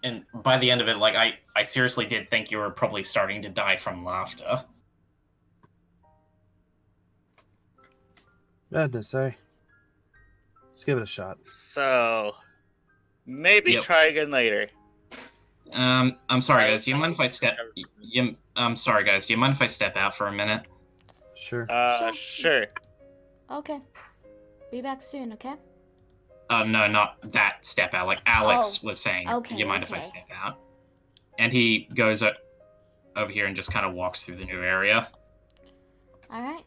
And by the end of it, like, I seriously did think you were probably starting to die from laughter. Bad to say. Let's give it a shot. So, maybe Yep. try again later. I'm sorry, guys. Do you mind if I step? I'm sorry, guys. Do you mind if I step out for a minute? Sure. Sure. Okay. Be back soon, okay? No, not that step out. Like Alex was saying. Okay, Do you mind if I okay. step out? And he goes over here and just kind of walks through the new area. Alright.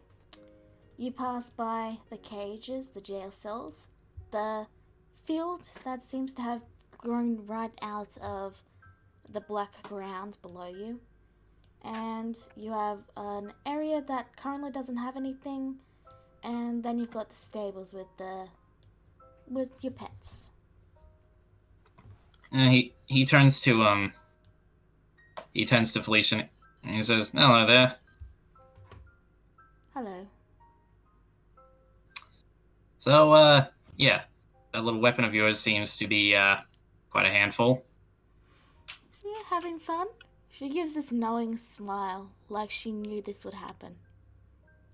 You pass by the cages, the jail cells, the field that seems to have grown right out of the black ground below you. And you have an area that currently doesn't have anything, and then you've got the stables with your pets. He turns to Felicia and he says, "Hello there." Hello. So, yeah, that little weapon of yours seems to be quite a handful. Yeah, having fun? She gives this knowing smile, like she knew this would happen.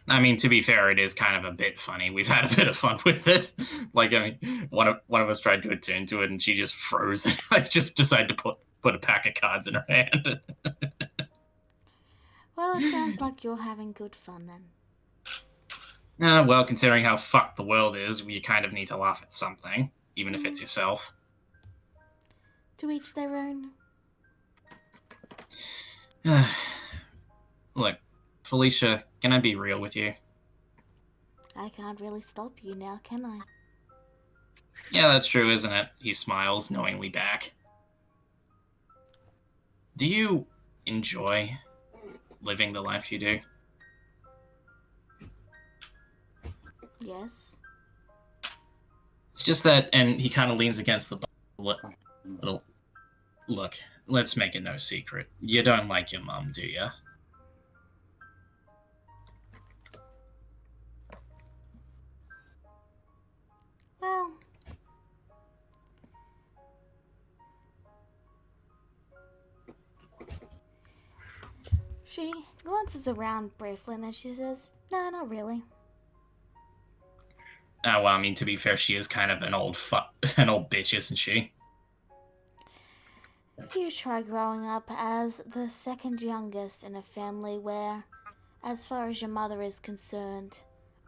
I mean, to be fair, it is kind of a bit funny. We've had a bit of fun with it. Like, I mean, one of us tried to attune to it, and she just froze. I just decided to put a pack of cards in her hand. Well, it sounds like you're having good fun then. Well, considering how fucked the world is, you kind of need to laugh at something, even if it's yourself. To each their own. Look, Felicia, can I be real with you? I can't really stop you now, can I? Yeah, that's true, isn't it? He smiles, knowingly back. Do you enjoy living the life you do? Yes. It's just that, and he kind of leans against the little. Look, let's make it no secret. You don't like your mom, do you? Well, She glances around briefly and then she says, "No, not really." Well, I mean, to be fair, she is kind of an old an old bitch, isn't she? You try growing up as the second youngest in a family where, as far as your mother is concerned,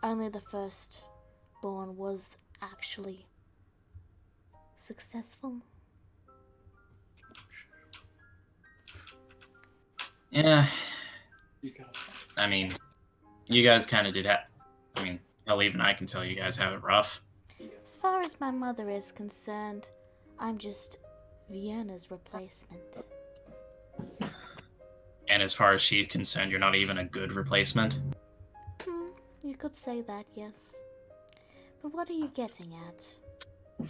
only the firstborn was actually successful. Yeah. I mean, you guys kind of did have. I mean, hell, even I can tell you guys have it rough. As far as my mother is concerned, I'm just Vienna's replacement. And as far as she's concerned, you're not even a good replacement. You could say that, yes. But what are you getting at?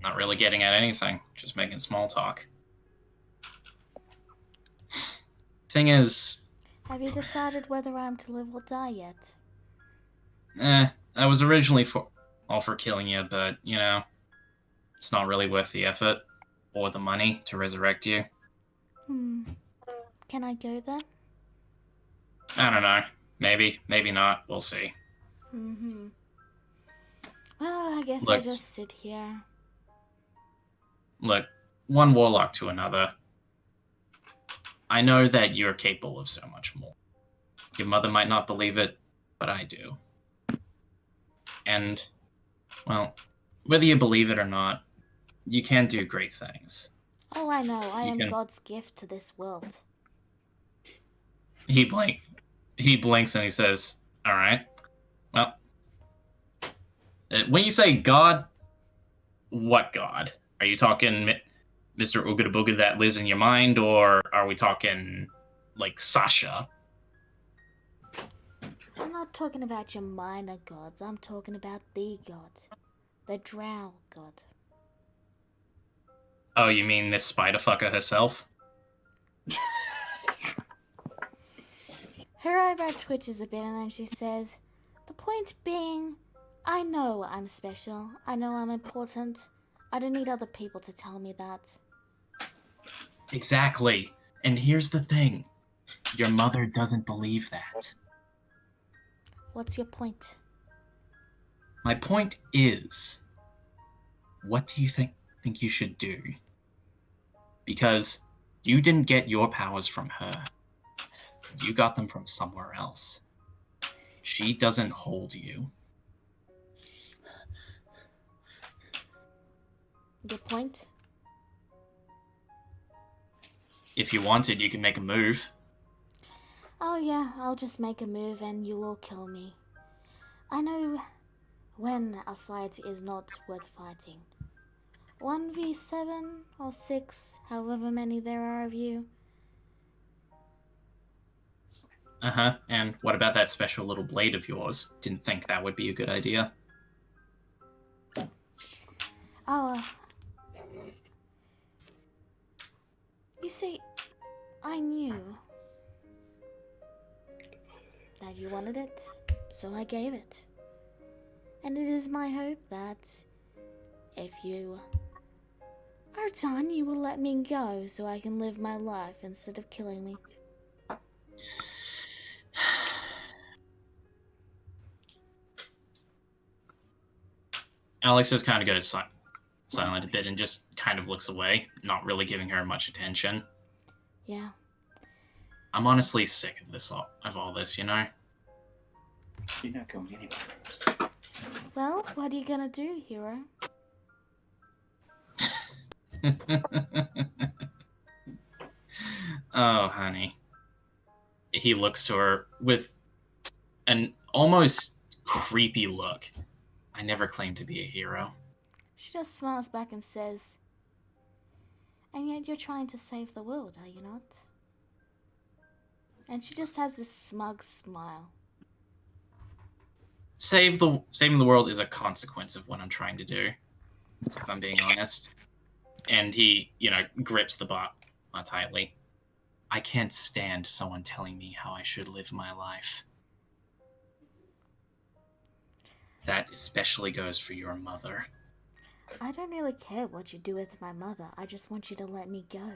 Not really getting at anything, just making small talk. Thing is, Have you decided whether I'm to live or die yet? I was originally all for killing you, but, you know, it's not really worth the effort or the money to resurrect you. Can I go then? I don't know. Maybe, maybe not. We'll see. Well, I guess I'll Look. just sit here. Look, one warlock to another. I know that you're capable of so much more. Your mother might not believe it, but I do. And, well, whether you believe it or not, you can do great things. Oh, I know. I You am can- God's gift to this world. He blinks and he says, "All right. Well, when you say God, what God? Are you talking Mr. Ooga Booga that lives in your mind, or are we talking like Sasha?" I'm not talking about your minor gods. I'm talking about the god. The drow god. Oh, you mean this spider fucker herself? Her eyebrow twitches a bit and then she says, "The point being, I know I'm special. I know I'm important. I don't need other people to tell me that." Exactly. And here's the thing. Your mother doesn't believe that. What's your point? My point is, what do you think you should do? Because you didn't get your powers from her. You got them from somewhere else. She doesn't hold you. Your point? If you wanted, you could make a move. Oh yeah, I'll just make a move and you'll all kill me. I know when a fight is not worth fighting. 1v7 or 6, however many there are of you. Uh-huh. And what about that special little blade of yours? Didn't think that would be a good idea. Oh, you see, I knew that you wanted it, so I gave it. And it is my hope that if you are done, you will let me go so I can live my life instead of killing me. Alex just kind of goes silent a bit and just kind of looks away, not really giving her much attention. Yeah. I'm honestly sick of all this, you know? You're not going anywhere. Well, what are you gonna do, hero? Oh, honey. He looks to her with an almost creepy look. I never claimed to be a hero. She just smiles back and says, "And yet you're trying to save the world, are you not?" And she just has this smug smile. Saving the world is a consequence of what I'm trying to do, if I'm being honest. And he, grips the bar tightly. I can't stand someone telling me how I should live my life. That especially goes for your mother. I don't really care what you do with my mother. I just want you to let me go.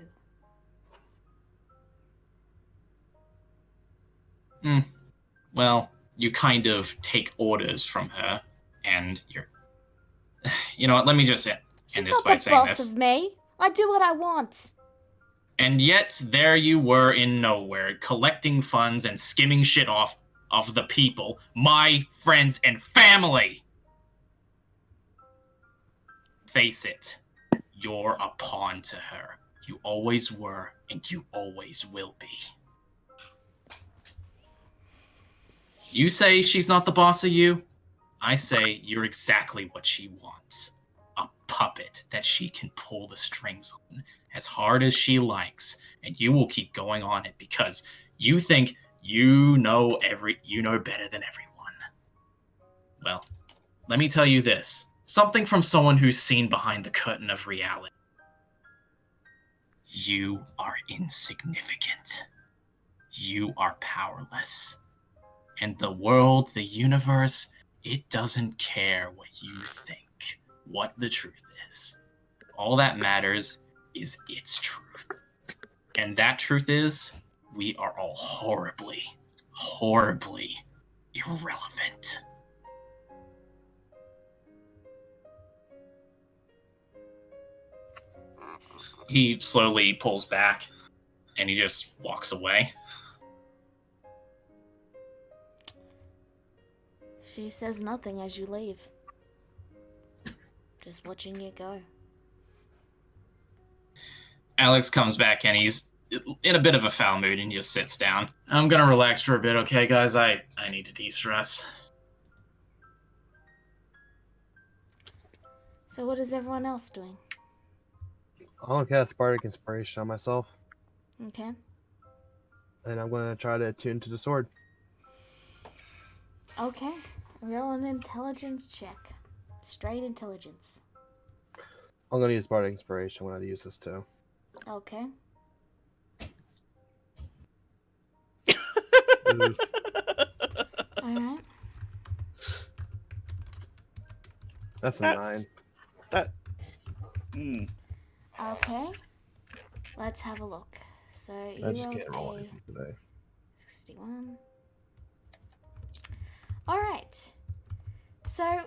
Well, you kind of take orders from her, and you're... You know what, let me just end She's this not by the saying boss this. of me. I do what I want. And yet, there you were in nowhere, collecting funds and skimming shit off of the people, my friends and family! Face it, you're a pawn to her. You always were, and you always will be. You say she's not the boss of you? I say you're exactly what she wants. A puppet that she can pull the strings on as hard as she likes, and you will keep going on it because you think you know better than everyone. Well, let me tell you this. Something from someone who's seen behind the curtain of reality. You are insignificant. You are powerless. And the world, the universe, it doesn't care what you think, what the truth is. All that matters is its truth. And that truth is, we are all horribly, horribly irrelevant. He slowly pulls back, and he just walks away. She says nothing as you leave. Just watching you go. Alex comes back, and he's in a bit of a foul mood, and he just sits down. I'm gonna relax for a bit, okay, guys? I need to de-stress. So what is everyone else doing? I want to cast Bardic Inspiration on myself, Okay. and I'm going to try to attune to the sword. Okay. Roll an intelligence check. Straight intelligence. I'm going to use Bardic Inspiration when I use this too. Okay. Oof. Alright. That's a That's- 9. Okay. Let's have a look. So you I just can't roll rolled a anything today. 61. Alright. So,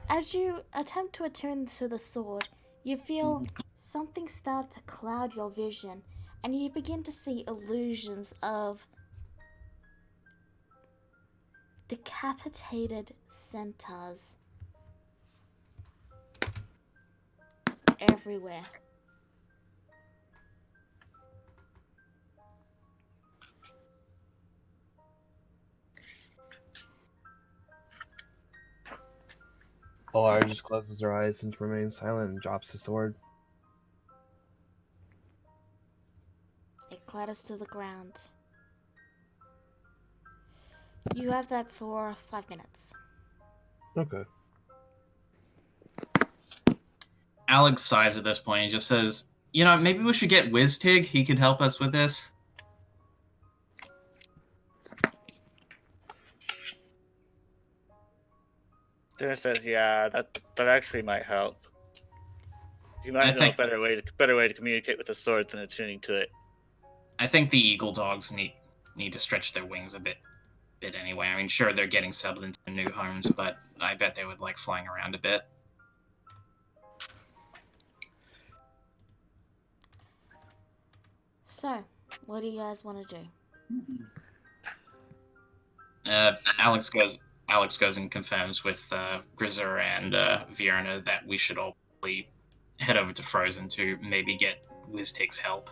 as you attempt to attune to the sword, you feel something start to cloud your vision, and you begin to see illusions of decapitated centaurs everywhere. Alara just closes her eyes and remains silent and drops the sword. It clatters to the ground. You have that for 5 minutes. Okay. Alex sighs at this point and just says, you know, maybe we should get WizTig. He could help us with this. Dinner says, yeah, that actually might help. You might I know think- a better way to communicate with the sword than attuning to it. I think the eagle dogs need to stretch their wings a bit anyway. I mean, sure, they're getting settled into new homes, but I bet they would like flying around a bit. So, what do you guys want to do? Alex goes and confirms with Grizzer and Vierna that we should all probably head over to Frozen to maybe get WizTig's help.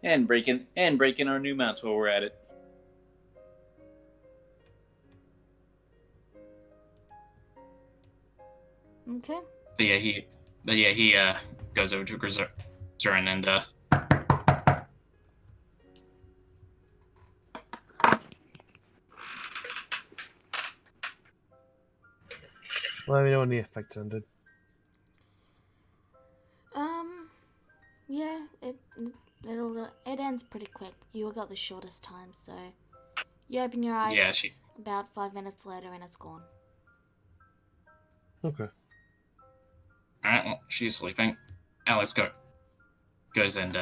And break in our new mounts while we're at it. Okay. But yeah, he goes over to Grizzer and Let me know when the effect's ended. Yeah, it ends pretty quick. You got the shortest time, so you open your eyes. Yeah, about 5 minutes later, and it's gone. Okay. Alright, well, she's sleeping. Alex goes and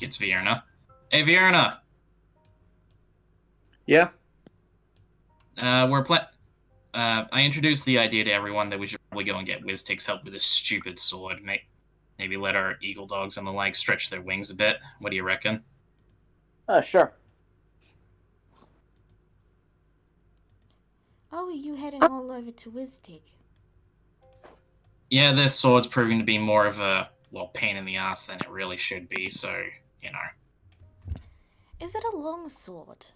gets Vierna. Hey, Vierna! Yeah. I introduced the idea to everyone that we should probably go and get Wiztig's help with this stupid sword. Maybe let our eagle dogs and the like stretch their wings a bit. What do you reckon? Sure. Oh, are you heading all over to Wistig? Yeah, this sword's proving to be more of a, well, pain in the ass than it really should be, so, you know. Is it a long sword?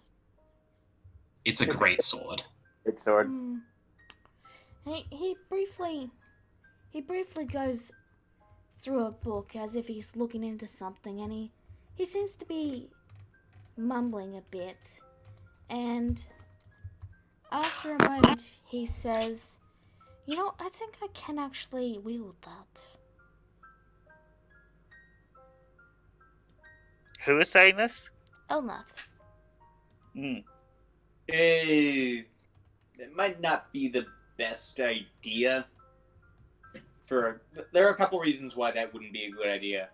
It's a great sword. Good sword. He briefly goes through a book as if he's looking into something, and he seems to be mumbling a bit, and after a moment he says, "You know, I think I can actually wield that." Who is saying this? Elnath. It might not be the best idea. There are a couple reasons why that wouldn't be a good idea.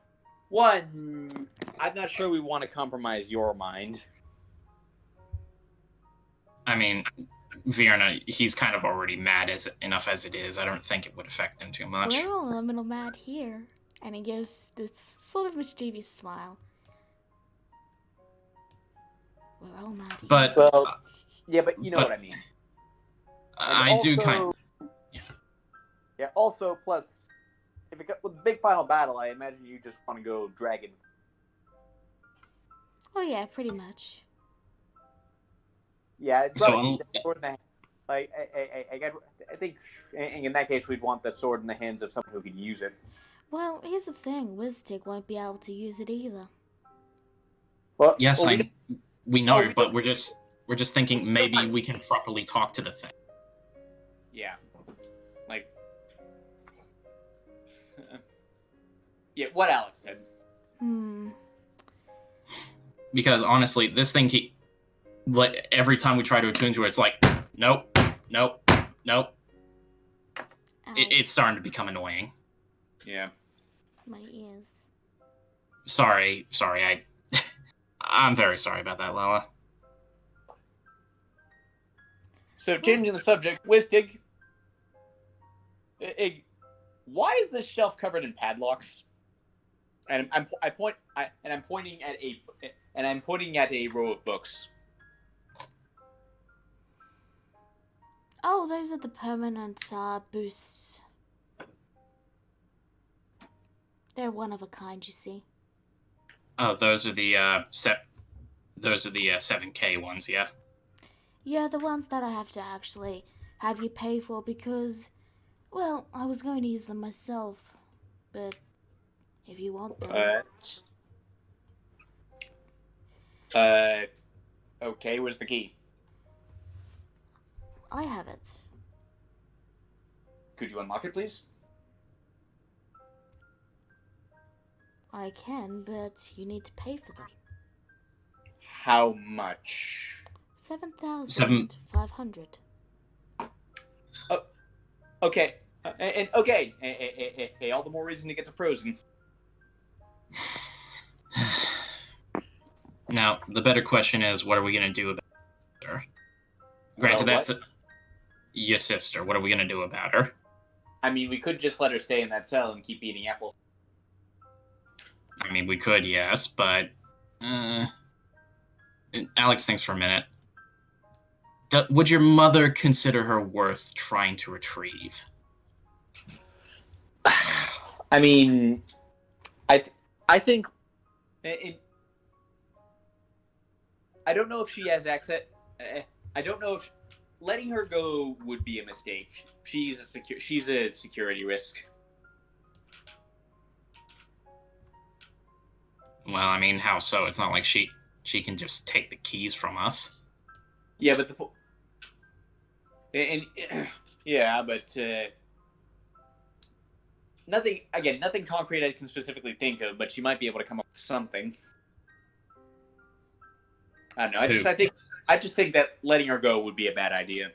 One, I'm not sure we want to compromise your mind. I mean, Vierna, he's kind of already mad enough as it is. I don't think it would affect him too much. We're all a little mad here. And he gives this sort of mischievous smile. We're all mad here. But Well, yeah, but you know what I mean. I And do also- kind. Yeah. Also, plus, if it got with the big final battle, I imagine you just want to go dragon. Oh yeah, pretty much. Yeah. I'd So, rather keep that sword in the hand. Like, I think in that case we'd want the sword in the hands of someone who could use it. Well, here's the thing, Wistig won't be able to use it either. Well, Yes, well, we know, we but we're just thinking maybe we can properly talk to the thing. Yeah. Like. Yeah, what Alex said. Because honestly, this thing like every time we try to attune to it, it's like nope. It's starting to become annoying. Yeah. My ears. Sorry, I'm very sorry about that, Lala. So, changing the subject, Wistig. Why is this shelf covered in padlocks? And I'm pointing at a row of books. Oh, those are the permanent boosts. They're one of a kind, you see. Oh, those are the 7K ones, yeah. Yeah, the ones that I have to actually have you pay for because, well, I was going to use them myself, but if you want them. Okay, where's the key? I have it. Could you unlock it, please? I can, but you need to pay for them. How much? 7,500. Okay, okay, all the more reason to get to Frozen. Now, the better question is, what are we going to do about her? Granted, that's your sister. What are we going to do about her? I mean, we could just let her stay in that cell and keep eating apples. I mean, we could, yes, but... Alex thinks for a minute. Would your mother consider her worth trying to retrieve? I mean, I think... I don't know if she has access... I don't know if... Letting her go would be a mistake. She's a security risk. Well, I mean, how so? It's not like she can just take the keys from us. Yeah, but yeah, but nothing concrete I can specifically think of, but she might be able to come up with something. I don't know. I just think that letting her go would be a bad idea.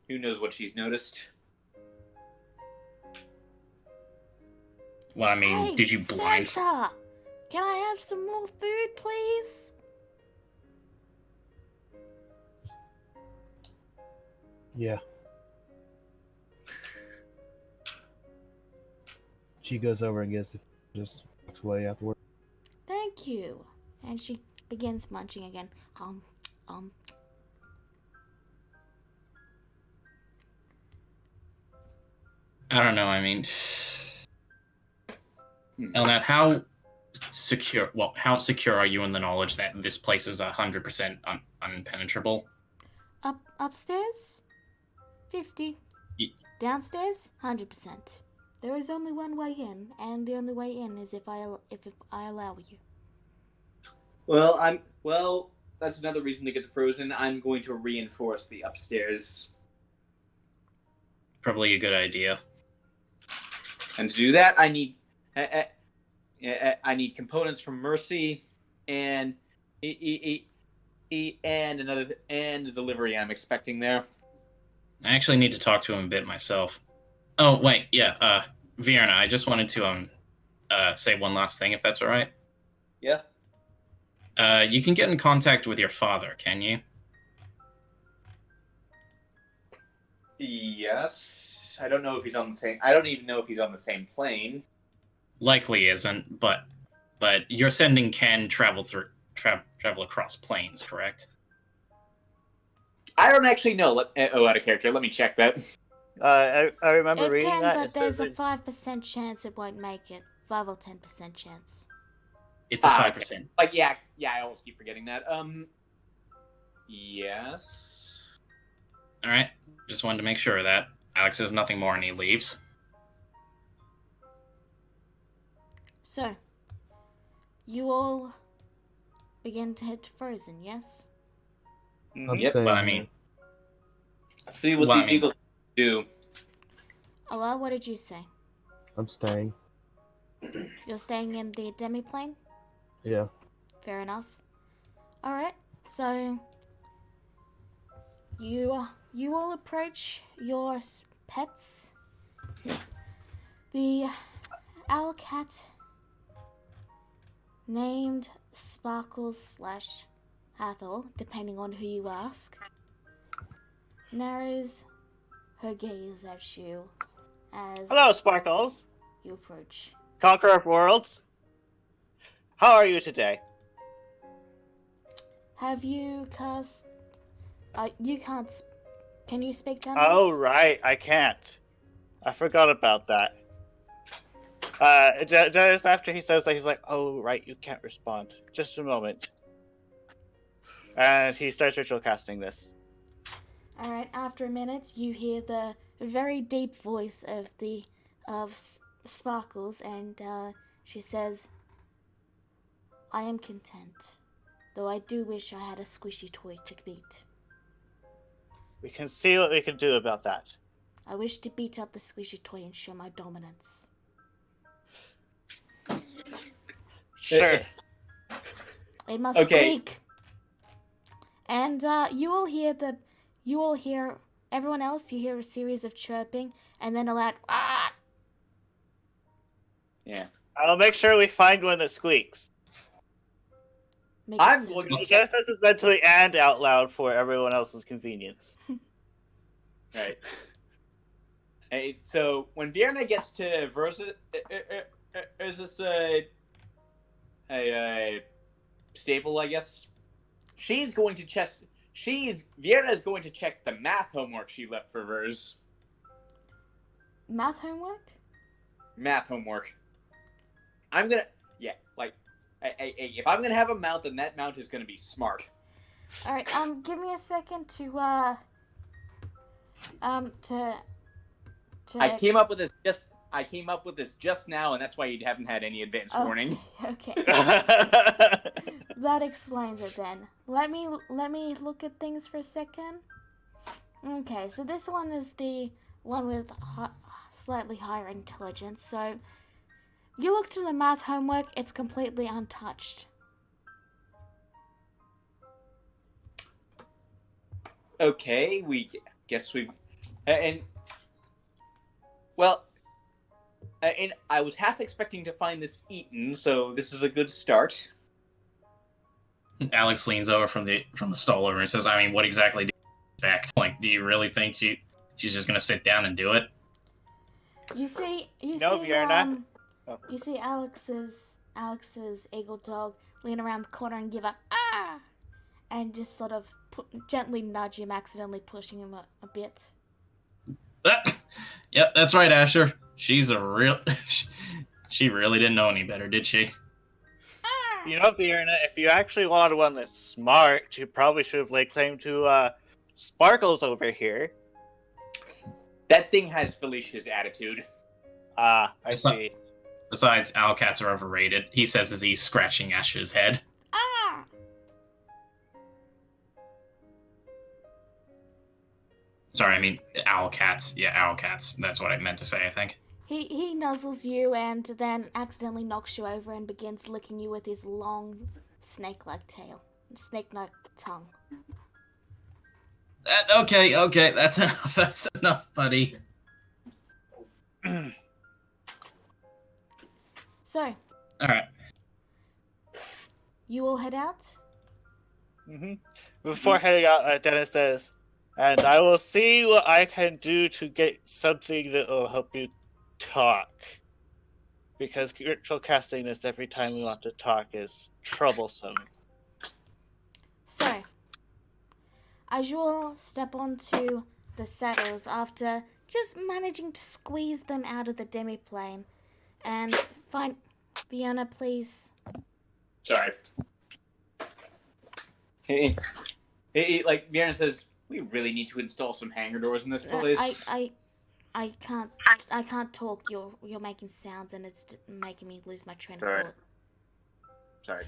Who knows what she's noticed? Well, I mean, Hey, did you blind... Santa! Can I have some more food, please? Yeah. She goes over and gets it, just walks away afterward. Thank you. And she begins munching again. Um. I don't know. I mean, Elnat, how secure? Well, how secure are you in the knowledge that this place is 100% unpenetrable? Upstairs, 50. Downstairs, 100%. There is only one way in, and the only way in is if I allow you. Well, that's another reason to get to Frozen. I'm going to reinforce the upstairs. Probably a good idea. And to do that, I need components from Mercy and a delivery I'm expecting there. I actually need to talk to him a bit myself. Oh wait, yeah. Vierna, I just wanted to say one last thing, if that's all right. Yeah. You can get in contact with your father, can you? Yes. I don't know if he's on the same. I don't even know if he's on the same plane. Likely isn't, but your sending can travel across planes, correct? I don't actually know. Out of character. Let me check that. I remember It reading can, that. but It there's says a 5% chance it won't make it. 5 or 10% chance. It's a 5%. Like yeah, I always keep forgetting that. Yes. All right, just wanted to make sure of that. Alex says nothing more and he leaves. So, you all begin to head to Frozen, yes? I'm Yep, saying, Well, I mean, see what these eagles do. Allah, what did you say? I'm staying. You're staying in the demi-plane? Yeah. Fair enough. Alright, so you all approach your pets. The owl cat named Sparkles/Hathor, depending on who you ask, narrows her gaze at you as hello, Sparkles, you approach. Conqueror of Worlds. How are you today? Have you cast... you can't... Can you speak to Oh, right, I can't. I forgot about that. Just after he says that, he's like, oh, right, you can't respond. Just a moment. And he starts ritual casting this. Alright, after a minute, you hear the very deep voice of Sparkles, and she says, I am content, though I do wish I had a squishy toy to beat. We can see what we can do about that. I wish to beat up the squishy toy and show my dominance. Sure. It must Okay. speak. And you will hear everyone else. You hear a series of chirping, and then a loud ah. Yeah. I'll make sure we find one that squeaks. Make it I'm so. going to Just this is mentally and out loud for everyone else's convenience. Right. Hey, so when Vierna gets to Versa, is this a stable? I guess she's going to Vierna is going to check the math homework she left for Vers. Math homework? Math homework. I'm gonna if I'm gonna have a mount, then that mount is gonna be smart. All right. Give me a second to I came up with this just now, and that's why you haven't had any advance warning. Okay. That explains it then. Let me look at things for a second. Okay, so this one is the one with slightly higher intelligence. So you look to the math homework; it's completely untouched. Okay, and I was half expecting to find this eaten, so this is a good start. Alex leans over from the stall over and says, I mean, what exactly Fact, like, do you really think she's just gonna sit down and do it? You see, Vienna. Oh. You see Alex's eagle dog lean around the corner and give a ah, and just sort of gently nudge him, accidentally pushing him a bit. Yep, that's right, Asher. She's a real. She really didn't know any better, did she? You know, Vienna, if you actually wanted one that's smart, you probably should have laid claim to Sparkles over here. That thing has Felicia's attitude. I see. Besides, owlcats are overrated. He says as he's scratching Asher's head. Ah! Sorry, I mean owlcats. Yeah, owlcats. That's what I meant to say, I think. He nuzzles you and then accidentally knocks you over and begins licking you with his long snake-like tail. Snake-like tongue. Okay, that's enough. That's enough, buddy. So, Alright. you all head out? Before heading out, Dennis says, and I will see what I can do to get something that will help you talk. Because ritual casting this every time we want to talk is troublesome. So, as you all step onto the saddles after just managing to squeeze them out of the demiplane, and find Vienna, please. Sorry. Hey, like Vienna says, we really need to install some hangar doors in this place. I can't talk. You're making sounds and it's making me lose my train of Right. thought. Sorry.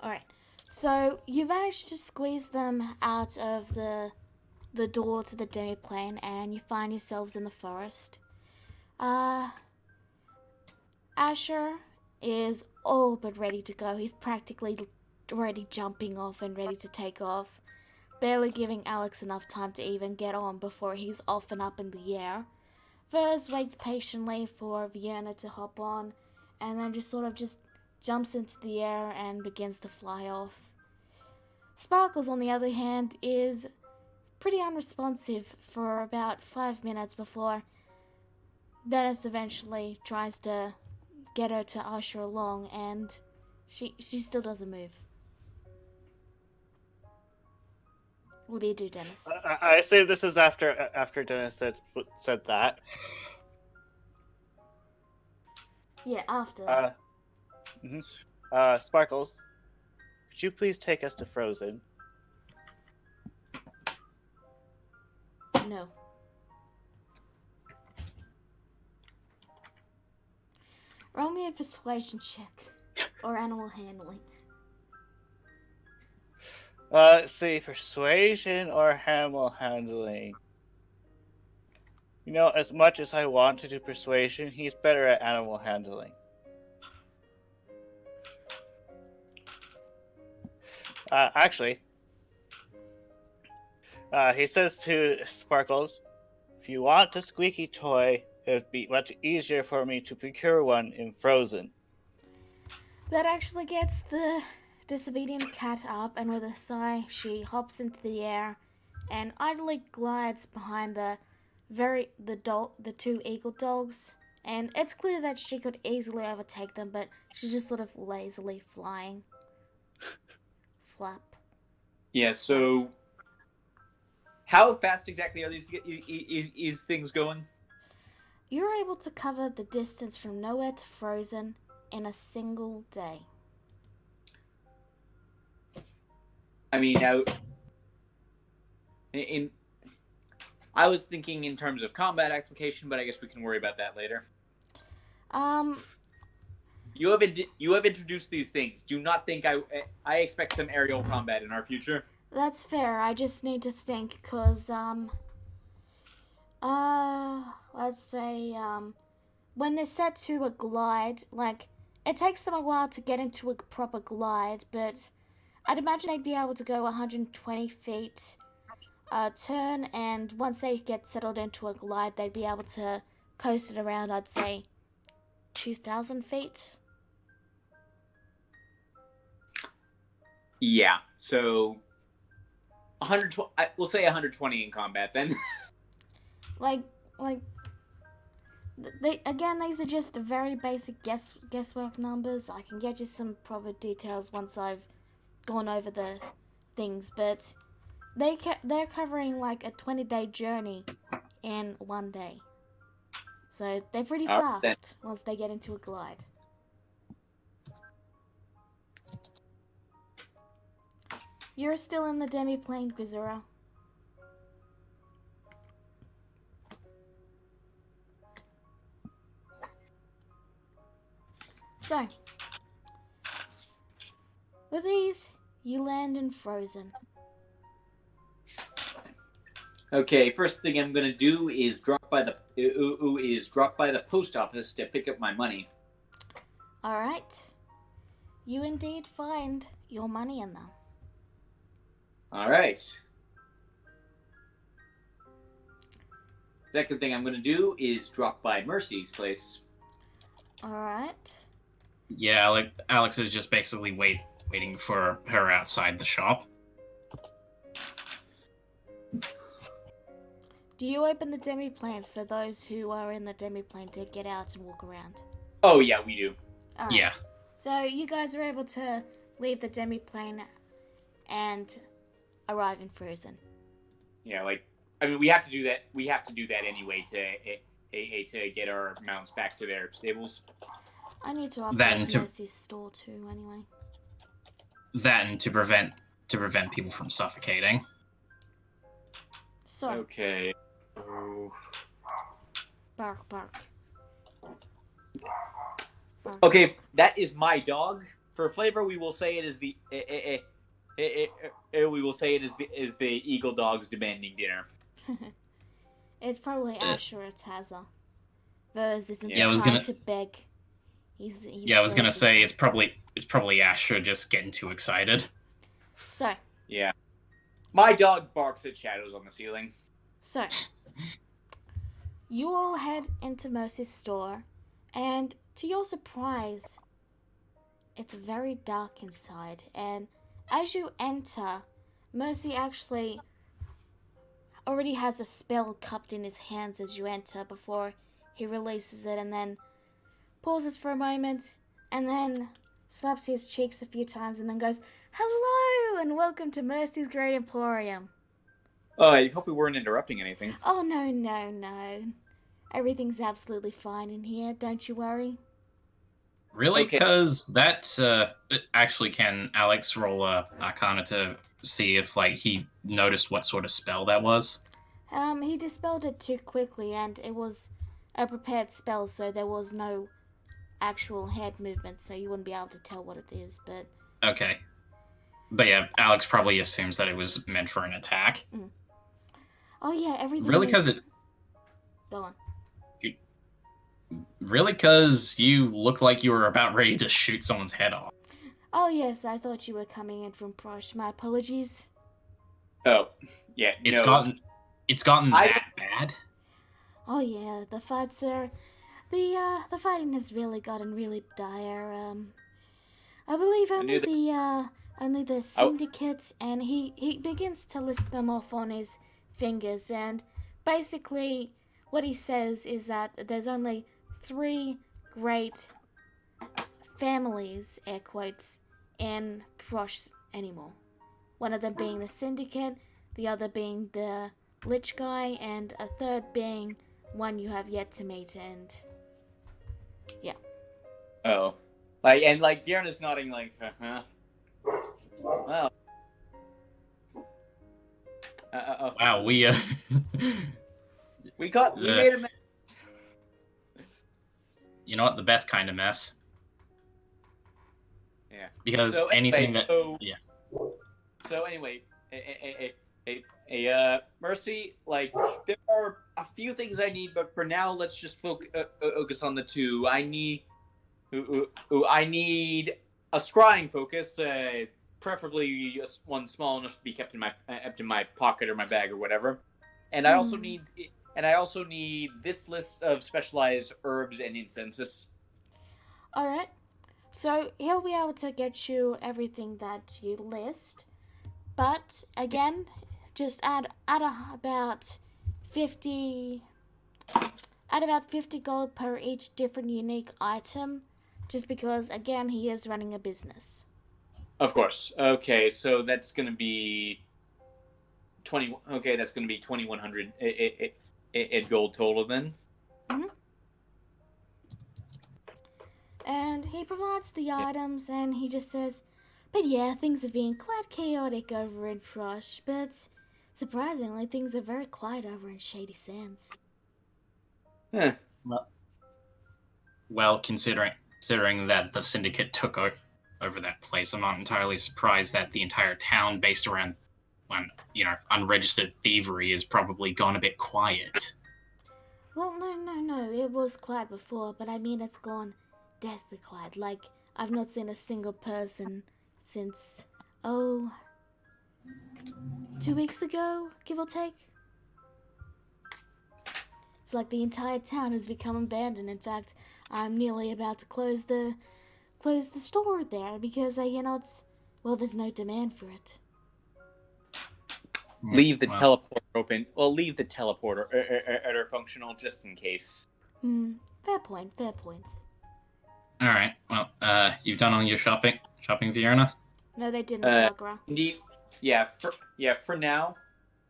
Alright, so you managed to squeeze them out of the door to the demiplane and you find yourselves in the forest. Asher is all but ready to go. He's practically already jumping off and ready to take off, barely giving Alex enough time to even get on before he's off and up in the air. Vers waits patiently for Vienna to hop on and then just jumps into the air and begins to fly off. Sparkles, on the other hand, is pretty unresponsive for about 5 minutes before Dennis eventually tries to get her to usher along, and she still doesn't move. What do you do, Dennis? I assume this is after Dennis said that. Yeah, after. Sparkles, could you please take us to Frozen? No. Roll me a persuasion check. Or animal handling. Let's see, persuasion or animal handling. You know, as much as I want to do persuasion, he's better at animal handling. Actually, he says to Sparkles, if you want a squeaky toy, it would be much easier for me to procure one in Frozen. That actually gets the disobedient cat up, and with a sigh, she hops into the air and idly glides behind the two eagle dogs. And it's clear that she could easily overtake them, but she's just sort of lazily flying. Flap. Yeah, so how fast exactly are these things going? You're able to cover the distance from nowhere to Frozen in a single day. I mean, I was thinking in terms of combat application, but I guess we can worry about that later. You have introduced these things. Do not think I expect some aerial combat in our future. That's fair. I just need to think, cause let's say when they're set to a glide, like it takes them a while to get into a proper glide, but I'd imagine they'd be able to go 120 feet turn, and once they get settled into a glide, they'd be able to coast it around, I'd say, 2,000 feet. Yeah. So 120. We'll say 120 in combat then. Like these are just very basic guesswork numbers. I can get you some proper details once I've gone over the things, but they're covering like a 20-day journey in 1 day. So they're pretty All right, then. fast once they get into a glide. You're still in the demi-plane, Grizura. So, with these, you land in Frozen. Okay, first thing I'm gonna do is drop by the post office to pick up my money. Alright. You indeed find your money in them. Alright. Second thing I'm gonna do is drop by Mercy's place. Alright. Yeah, like Alex is just basically waiting for her outside the shop. Do you open the demi-plane for those who are in the demi-plane to get out and walk around? Oh yeah, we do. Alright. Yeah. So you guys are able to leave the demi-plane and arrive in Frozen. Yeah, like I mean, we have to do that. We have to do that anyway to get our mounts back to their stables. I need to Then update to- Mercy's store too, anyway. Then to prevent people from suffocating. So, Okay. bark, bark. Bark. Okay, that is my dog. For flavor, we will say it is the is the eagle dog's demanding dinner. It's probably Ash or Taza. Vers isn't Yeah, I was kind gonna- to beg. He's Yeah, I was so gonna say busy. it's probably Asher just getting too excited. So, Yeah. My dog barks at shadows on the ceiling. So, you all head into Mercy's store, and to your surprise, it's very dark inside. And as you enter, Mercy actually already has a spell cupped in his hands as you enter before he releases it, and then pauses for a moment, and then slaps his cheeks a few times, and then goes, "Hello, and welcome to Mercy's Great Emporium." I hope we weren't interrupting anything. Oh, no. Everything's absolutely fine in here, don't you worry. Really? Okay. Because that actually, can Alex roll a Arcana to see if like he noticed what sort of spell that was? He dispelled it too quickly, and it was a prepared spell, so there was no actual head movement, so you wouldn't be able to tell what it is, but... Okay. But yeah, Alex probably assumes that it was meant for an attack. Oh yeah, everything Really? is... Because it. Go on. Really? Because you look like you were about ready to shoot someone's head off. Oh yes, I thought you were coming in from Prosh. My apologies. Oh, yeah. It's no. gotten that bad. Oh yeah, the fights are... The fighting has really gotten really dire. I believe only the syndicate, and he begins to list them off on his fingers, and basically what he says is that there's only 3 great families, air quotes, in Prosh anymore. One of them being the syndicate, the other being the Lich guy, and a third being one you have yet to meet, and yeah. Oh. Like Dearna's nodding like, uh-huh. Well. Wow, we We made a mess. you know what, the best kind of mess. Yeah. Because So anything anyway, that So anyway, Mercy, like there are a few things I need, but for now, let's just focus on the 2. I need a scrying focus, preferably one small enough to be kept in my pocket or my bag or whatever. And I also need this list of specialized herbs and incenses. Alright. So he'll be able to get you everything that you list, but again, just add about 50 gold per each different unique item, just because again he is running a business. Of course. Okay, so that's gonna be 20. Okay, that's gonna be 2,100 gold total then. And he provides the items, and he just says, "But yeah, things have been quite chaotic over in Frosh, but surprisingly, things are very quiet over in Shady Sands." Huh. Well, considering that the syndicate took over that place, I'm not entirely surprised that the entire town, based around, unregistered thievery, is probably gone a bit quiet. Well, no, it was quiet before, but I mean it's gone deathly quiet. Like, I've not seen a single person since, 2 weeks ago, give or take. It's like the entire town has become abandoned. In fact, I'm nearly about to close the store there because there's no demand for it. Leave the teleporter open. Well, leave the teleporter functional just in case. Fair point. All right. Well, you've done all your shopping, Fiona? No, they didn't, Bagra. Indeed. Yeah. For now.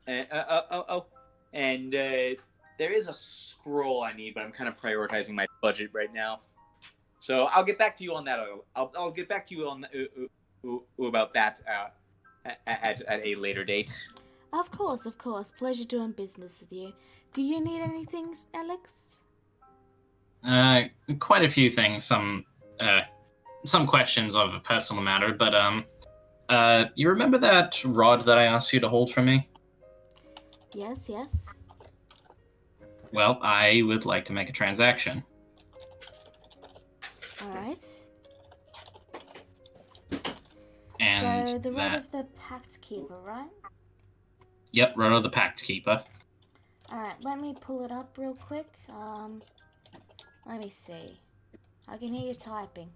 And there is a scroll I need, but I'm kind of prioritizing my budget right now. So I'll get back to you on that. I'll get back to you on about that at a later date. Of course. Pleasure doing business with you. Do you need anything, Alex? Quite a few things. Some questions of a personal matter, but you remember that rod that I asked you to hold for me? Yes. Well, I would like to make a transaction. All right. And so the Rod of the Pact Keeper, right? Yep, Rod of the Pact Keeper. Alright, let me pull it up real quick. Let me see. I can hear you typing.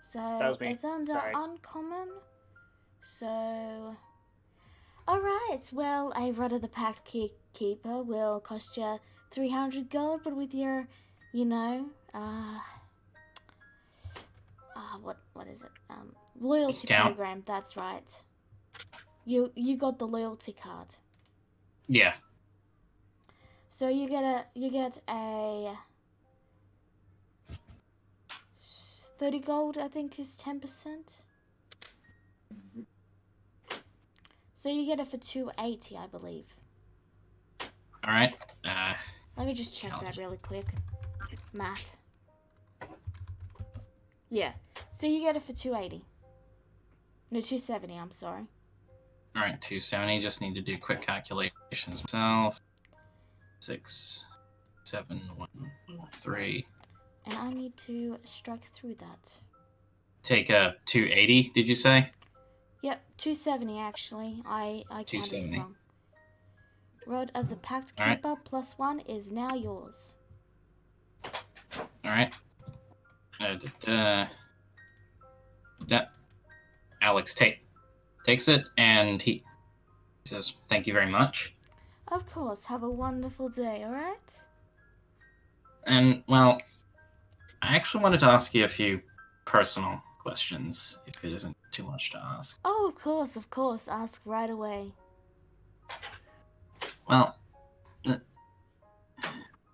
So That was me. it's under Sorry. uncommon. So alright, well, a Rod of the Pact Keeper will cost you 300 gold, but with your, what is it? Loyalty Discount. program, that's right. You got the loyalty card. Yeah. So you get a 30 gold, I think is 10%. So you get it for 280, I believe. All right. Let me just check that really quick. Math. Yeah. So you get it for 280. No, 270, I'm sorry. All right, 270. Just need to do quick calculations myself. 6, 7, 1, 3. And I need to strike through that. Take a 280. Did you say? Yep, 270 actually. I counted it 270. wrong. Rod of the Pact All right. Keeper +1 is now yours. All right. Alex takes it, and he says, "Thank you very much." Of course. Have a wonderful day, alright? And, well, I actually wanted to ask you a few personal questions, if it isn't too much to ask. Oh, of course. Ask right away. Well, I'm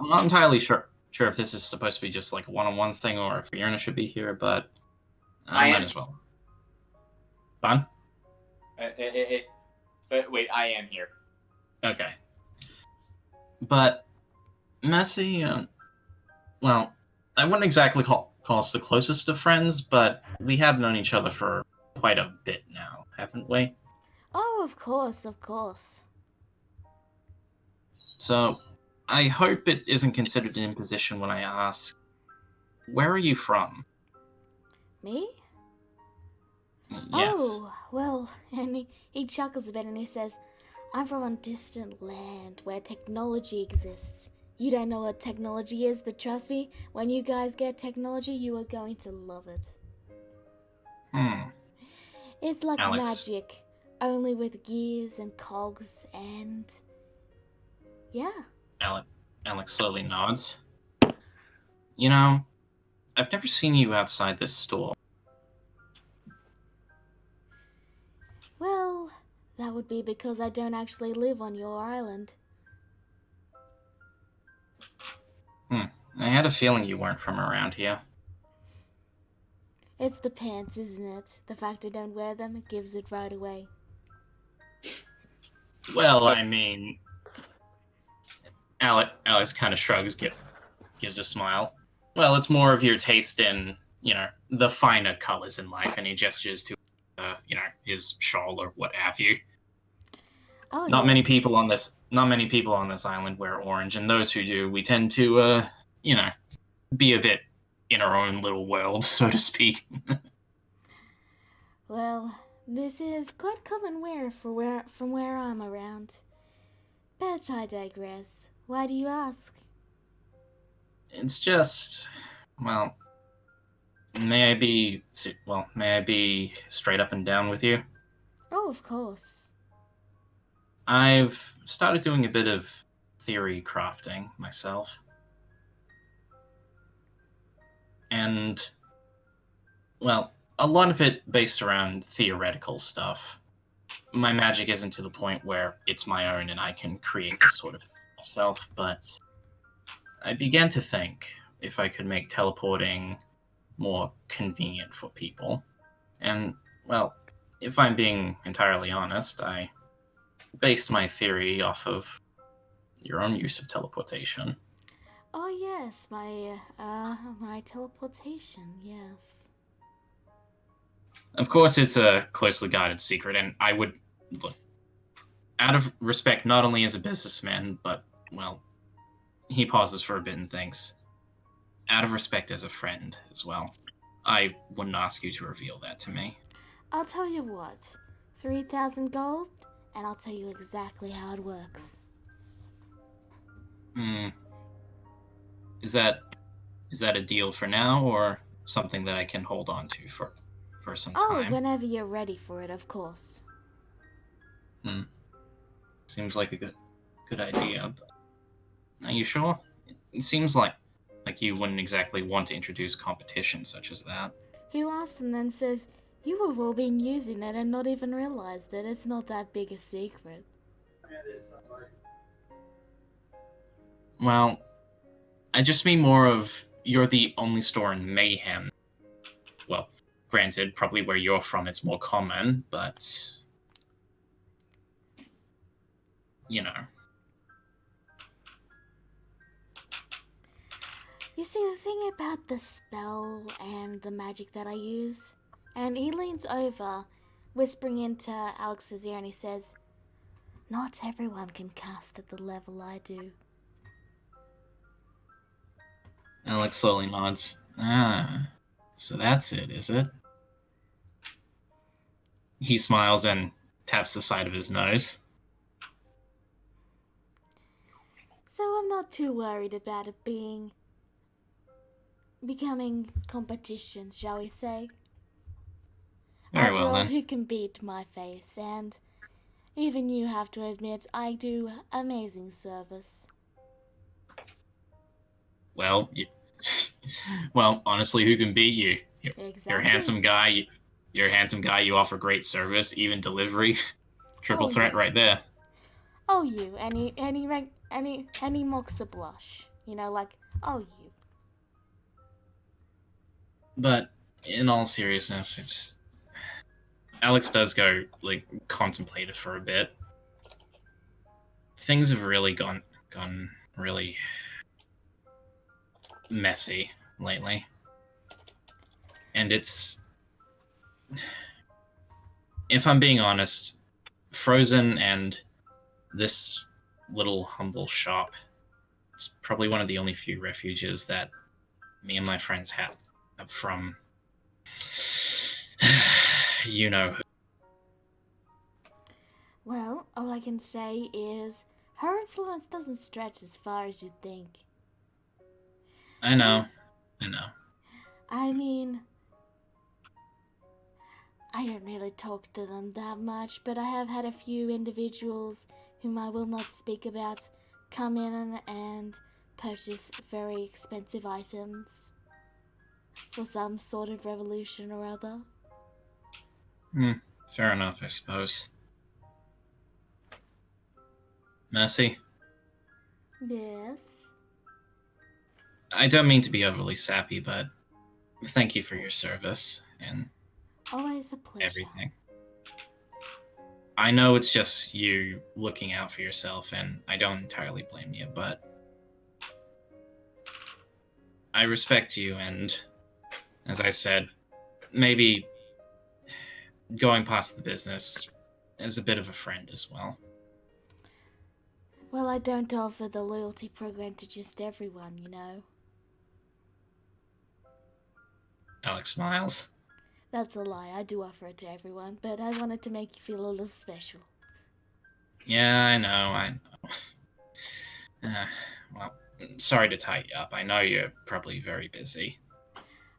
not entirely sure if this is supposed to be just like a one-on-one thing or if Fiona should be here, but I might as well. Fun? Wait, I am here. Okay. But, Messi, well, I wouldn't exactly call us the closest of friends, but we have known each other for quite a bit now, haven't we? Oh, of course. So, I hope it isn't considered an imposition when I ask, where are you from? Me? Yes. Oh, well, and he chuckles a bit and he says, I'm from a distant land where technology exists. you don't know what technology is, but trust me, when you guys get technology, you are going to love it. It's like Alex. magic, only with gears and cogs and... yeah. Alex slowly nods. You know, I've never seen you outside this store. Well, that would be because I don't actually live on your island. I had a feeling you weren't from around here. It's the pants, isn't it? The fact I don't wear them, it gives it right away. Well, I mean... Alex kind of shrugs, gives a smile. Well, it's more of your taste in, the finer colors in life, and he gestures to, his shawl or what have you. Oh, Not many yes. people on this island wear orange, and those who do, we tend to, be a bit in our own little world, so to speak. Well, this is quite common wear from where I'm around. But I digress. Why do you ask? It's just, well, may I be straight up and down with you? Oh, of course. I've started doing a bit of theory crafting myself. And, well, a lot of it based around theoretical stuff. My magic isn't to the point where it's my own and I can create this sort of thing myself, but I began to think if I could make teleporting more convenient for people. And, well, if I'm being entirely honest, I based my theory off of your own use of teleportation. Oh yes, my teleportation, yes. Of course, it's a closely guarded secret, and I would, look, out of respect not only as a businessman, but, well, he pauses for a bit and thinks, out of respect as a friend as well, I wouldn't ask you to reveal that to me. I'll tell you what, 3,000 gold, and I'll tell you exactly how it works. Is that a deal for now, or something that I can hold on to for some time? Oh, whenever you're ready for it, of course. Seems like a good idea, but are you sure? It seems like you wouldn't exactly want to introduce competition such as that. He laughs and then says, you have all been using it and not even realized it. It's not that big a secret. Well, I just mean more of you're the only store in Mayhem. Well, granted, probably where you're from it's more common, but... you know. You see, the thing about the spell and the magic that I use, and he leans over, whispering into Alex's ear, and he says, not everyone can cast at the level I do. Alex slowly nods. So that's it, is it? He smiles and taps the side of his nose. So I'm not too worried about it becoming competitions, shall we say. Very After well, all, then. who can beat my face? And even you have to admit, I do amazing service. Well, well, honestly, who can beat you? Exactly. You're a handsome guy. You're a handsome guy. You offer great service, even delivery. Triple threat right there. Oh, you. And he mocks a blush. You know, like, oh, you. But in all seriousness, Alex does go contemplative for a bit. Things have really gone really messy lately, and it's, if I'm being honest, Frozen and this little humble shop, it's probably one of the only few refuges that me and my friends have from you know who. Well, all I can say is, Her influence doesn't stretch as far as you'd think. I know. I mean, I don't really talk to them that much, but I have had a few individuals whom I will not speak about come in and purchase very expensive items for some sort of revolution or other. Fair enough, I suppose. Mercy, Yes. I don't mean to be overly sappy, but thank you for your service and Always a pleasure. everything. I know it's just you looking out for yourself, and I don't entirely blame you, but I respect you, and as I said, maybe going past the business as a bit of a friend as well. Well, I don't offer the loyalty program to just everyone, you know. Alex smiles. That's a lie. I do offer it to everyone, but I wanted to make you feel a little special. Yeah, I know. Well, sorry to tie you up. I know you're probably very busy.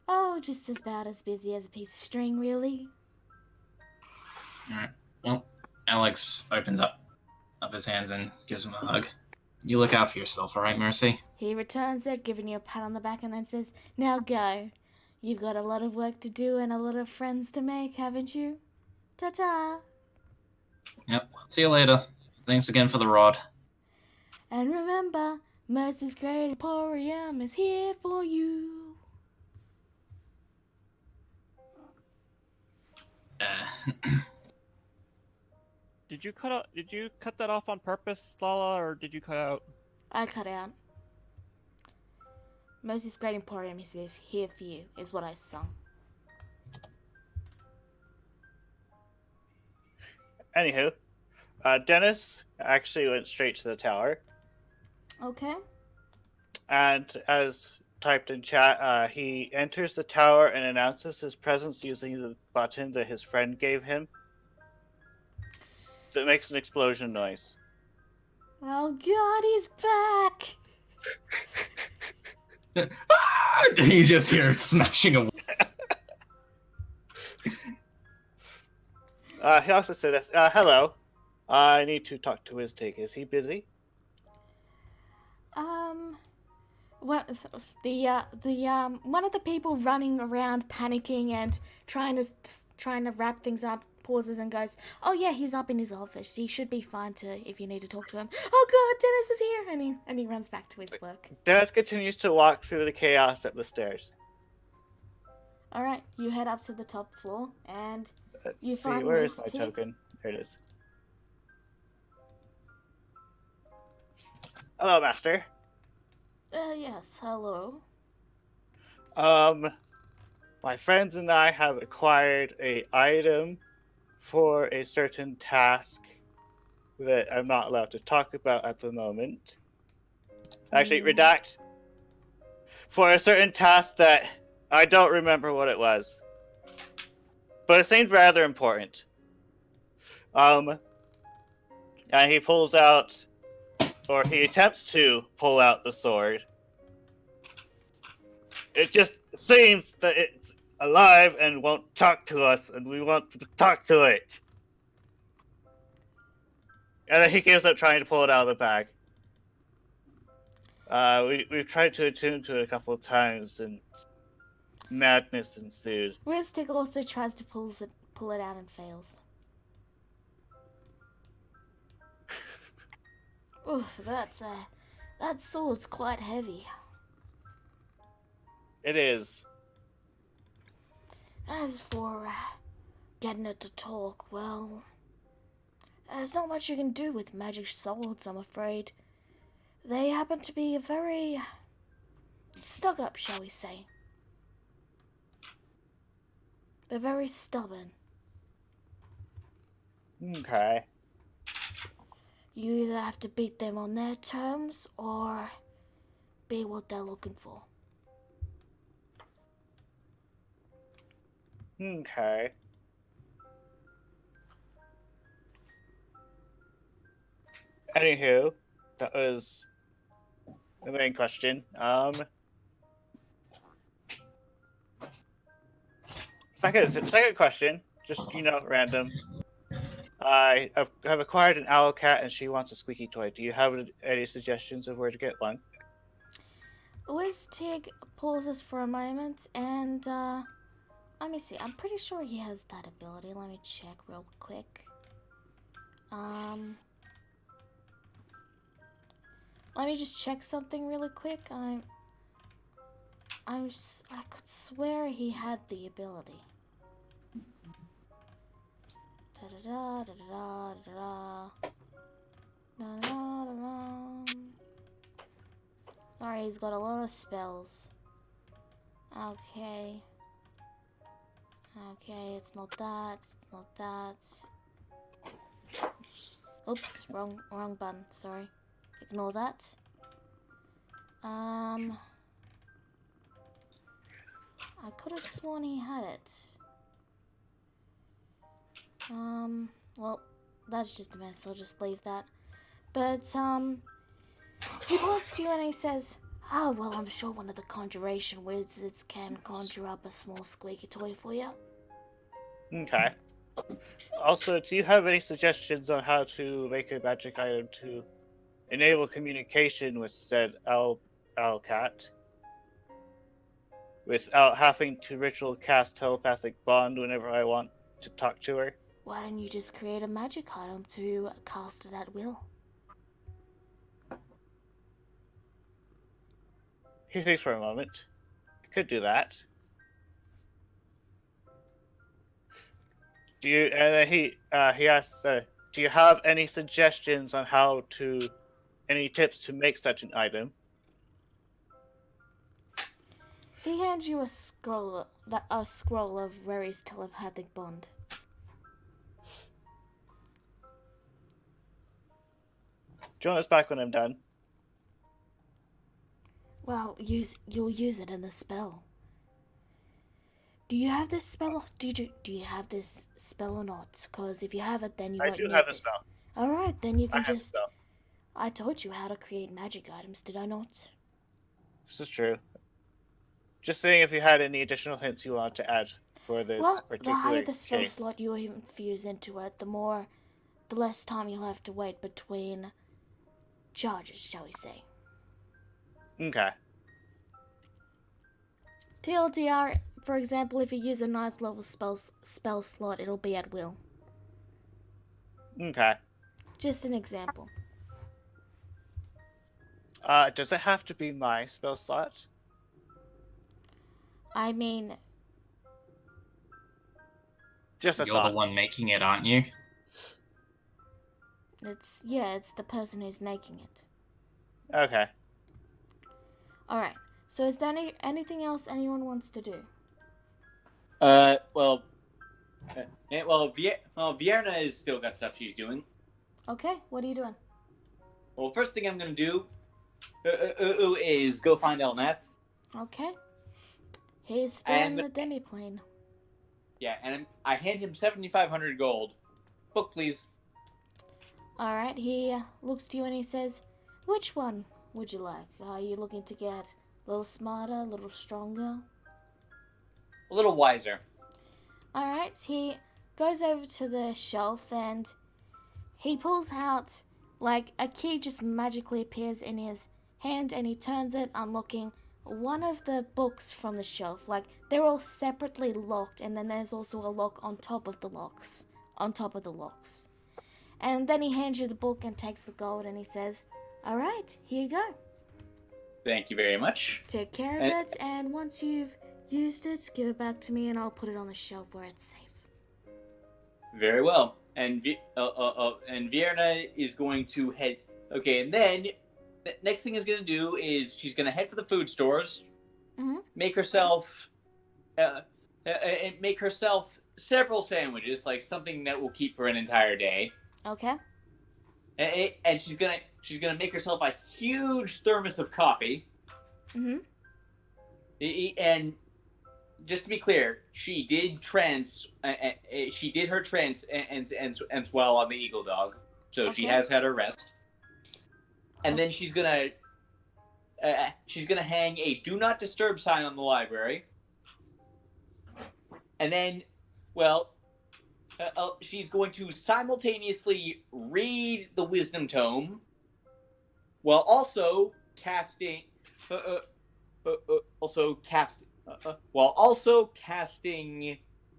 Oh, just about as busy as a piece of string, really. Alright. Well, Alex opens up his hands and gives him a hug. You look out for yourself, alright, Mercy? He returns it, giving you a pat on the back, and then says, "Now go. You've got a lot of work to do and a lot of friends to make, haven't you? Ta-ta!" Yep. See you later. Thanks again for the rod. And remember, Mercy's Great Emporium is here for you. Did you cut that off on purpose, Lala, or did you cut out? I cut out. Mercy's Great Emporium is here for you, is what I sung. Anywho, Dennis actually went straight to the tower, Okay. and as typed in chat, he enters the tower and announces his presence using the button that his friend gave him. That makes an explosion noise. Oh God, he's back! You just hear smashing away. He also said this. Hello. I need to talk to Wiztig. Is he busy? What one of the people running around panicking and trying to wrap things up pauses and goes, "Oh yeah, he's up in his office. He should be fine if you need to talk to him." "Oh God, Dennis is here!" and he runs back to his work. Dennis continues to walk through the chaos up the stairs. All right, you head up to the top floor and Let's you see, find where is my Wiztig. token? There it is. Hello, Master. Yes, hello. My friends and I have acquired a item for a certain task that I'm not allowed to talk about at the moment. Actually, redact. For a certain task that I don't remember what it was. But it seemed rather important. And he pulls out, or he attempts to pull out the sword. It just seems that it's alive and won't talk to us, and we want to talk to it. And then he gives up trying to pull it out of the bag. We've tried to attune to it a couple of times, and madness ensued. Wiztig also tries to pull it out and fails. Oof, that sword's quite heavy. It is. As for getting it to talk, well, there's not much you can do with magic swords, I'm afraid. They happen to be very stuck up, shall we say. They're very stubborn. Okay. You either have to beat them on their terms or be what they're looking for. Okay. Anywho, that was the main question. Second question, just random. I have acquired an owl cat, and she wants a squeaky toy. Do you have any suggestions of where to get one? Tig pauses for a moment, and let me see. I'm pretty sure he has that ability. Let me check real quick. Let me just check something really quick. I could swear he had the ability. Da da da da da da da da da da. Sorry, he's got a lot of spells. Okay. Okay, it's not that. It's not that. Oops, wrong button. Sorry. Ignore that. I could have sworn he had it. Well, that's just a mess. I'll just leave that. But, he looks to you and he says, "Oh, well, I'm sure one of the conjuration wizards can conjure up a small squeaky toy for you." Okay. Also, do you have any suggestions on how to make a magic item to enable communication with said owl cat without having to ritual cast telepathic bond whenever I want to talk to her? Why don't you just create a magic item to cast it at will? He thinks for a moment. I could do that. And then he asks, do you have any suggestions on any tips to make such an item? He hands you a scroll of Rary's telepathic bond. Do you want this back when I'm done? Well, you'll use it in the spell. Do you have this spell? Do you have this spell or not? Because if you have it, then you won't need this. I do have the spell. All right, then you can I have the just. spell. I told you how to create magic items, did I not? This is true. Just saying if you had any additional hints you want to add for this particular the higher the spell case. slot you infuse into it, the less time you'll have to wait between charges, shall we say. Okay. TLDR, for example, if you use a 9th level spell slot, it'll be at will. Okay. Just an example. Does it have to be my spell slot? I mean, Just a You're thought. the one making it, aren't you? it's the person who's making it. Okay. Alright, so is there anything else anyone wants to do? Vierna has still got stuff she's doing. Okay, what are you doing? Well, first thing I'm gonna do is go find Elnath. Okay. He's still in the demi-plane. Yeah, and I hand him 7,500 gold. Book, please. Alright, he looks to you and he says, "Which one would you like? Are you looking to get a little smarter, a little stronger?" A little wiser. Alright, he goes over to the shelf and he pulls out, like, a key just magically appears in his hand and he turns it, unlocking one of the books from the shelf. Like, they're all separately locked, and then there's also a lock on top of the locks. And then he hands you the book and takes the gold and he says, "Alright, here you go. Thank you very much. Take care of it, and once you've used it, give it back to me and I'll put it on the shelf where it's safe." Very well. And Vierna is going to head. Okay, and then the next thing is going to do is she's going to head for the food stores, make herself several sandwiches, like something that will keep for an entire day. Okay. And she's gonna make herself a huge thermos of coffee. And just to be clear, she did her trance and swell on the eagle dog, so she has had her rest. and then she's gonna hang a "Do Not Disturb" sign on the library, and then, well, she's going to simultaneously read the Wisdom Tome, while also casting,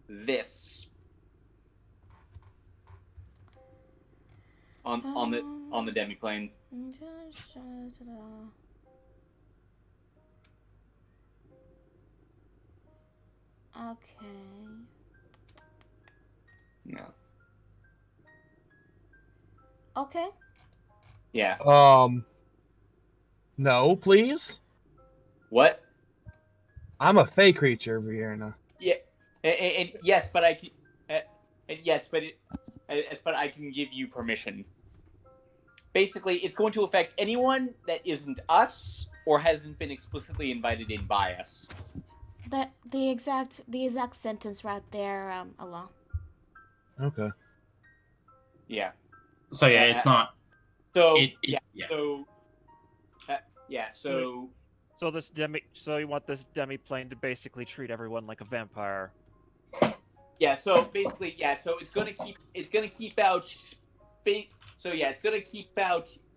this on the demiplane. Okay. No. Okay. Yeah. No, please. What? I'm a fey creature, Vienna. Yeah. And yes, but I can. But I can give you permission. Basically, it's going to affect anyone that isn't us or hasn't been explicitly invited in by us. The exact sentence right there, Allah. Okay. Yeah. So yeah, it's not. So Yeah. So you want this demi-plane to basically treat everyone like a vampire. Yeah, so basically, so it's gonna keep out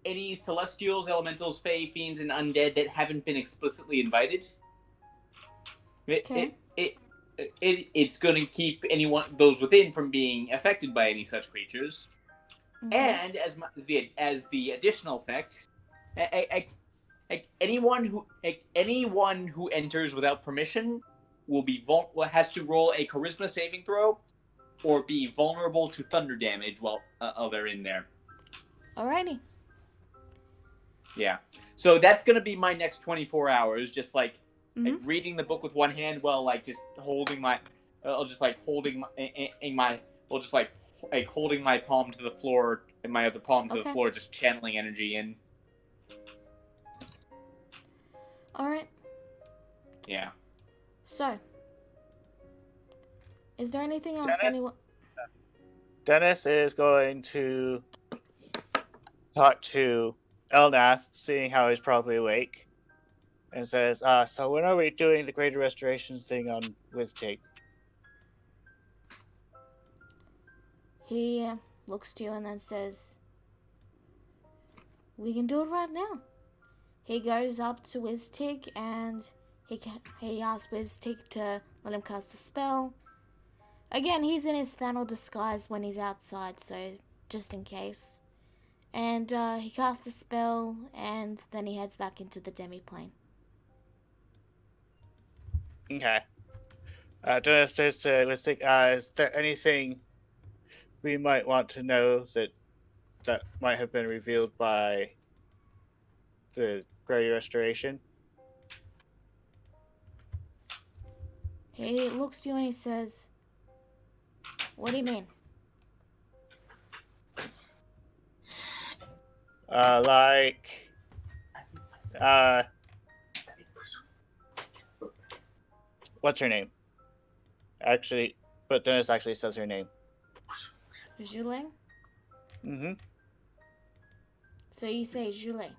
any celestials, elementals, fae, fiends, and undead that haven't been explicitly invited. It's gonna keep those within from being affected by any such creatures. And as the additional effect, anyone who enters without permission has to roll a charisma saving throw, or be vulnerable to thunder damage while they're in there. Alrighty. Yeah. So that's gonna be my next 24 hours, just like reading the book with one hand while just holding my palm to the floor and my other palm to the floor, just channeling energy in. All right. Yeah. So, is there anything else Dennis is going to talk to Elnath, seeing how he's probably awake, and says, so when are we doing the Greater Restoration thing on Wiztig? He looks to you and then says, we can do it right now. He goes up to Wiztig and he asks Wiztig to let him cast a spell. Again, he's in his Thanol disguise when he's outside, so just in case. And he casts the spell, and then he heads back into the demi-plane. Okay. Dennis says to Wiztig, is there anything we might want to know that might have been revealed by the Greater Restoration? He looks to you and he says, what do you mean? What's her name? Actually, but Dennis actually says her name. Julie? Mm-hmm. So you say Julie?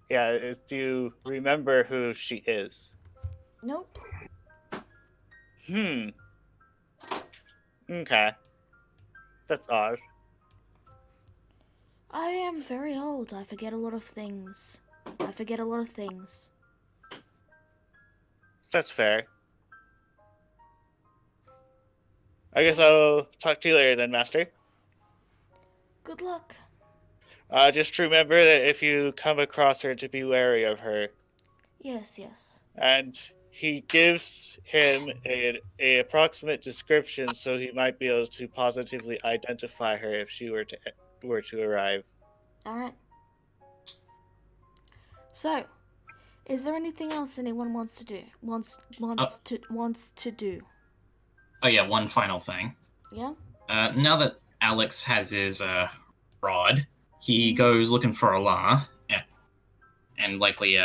Yeah, do you remember who she is? Nope. Okay. That's odd. I am very old. I forget a lot of things. That's fair. I guess I'll talk to you later then, Master. Good luck. Just remember that if you come across her, to be wary of her. Yes. And he gives him an approximate description, so he might be able to positively identify her if she were to arrive. All right. So, is there anything else anyone wants to do? Wants to do? Oh yeah, one final thing. Yeah. Now that Alex has his rod, he goes looking for Allah, and likely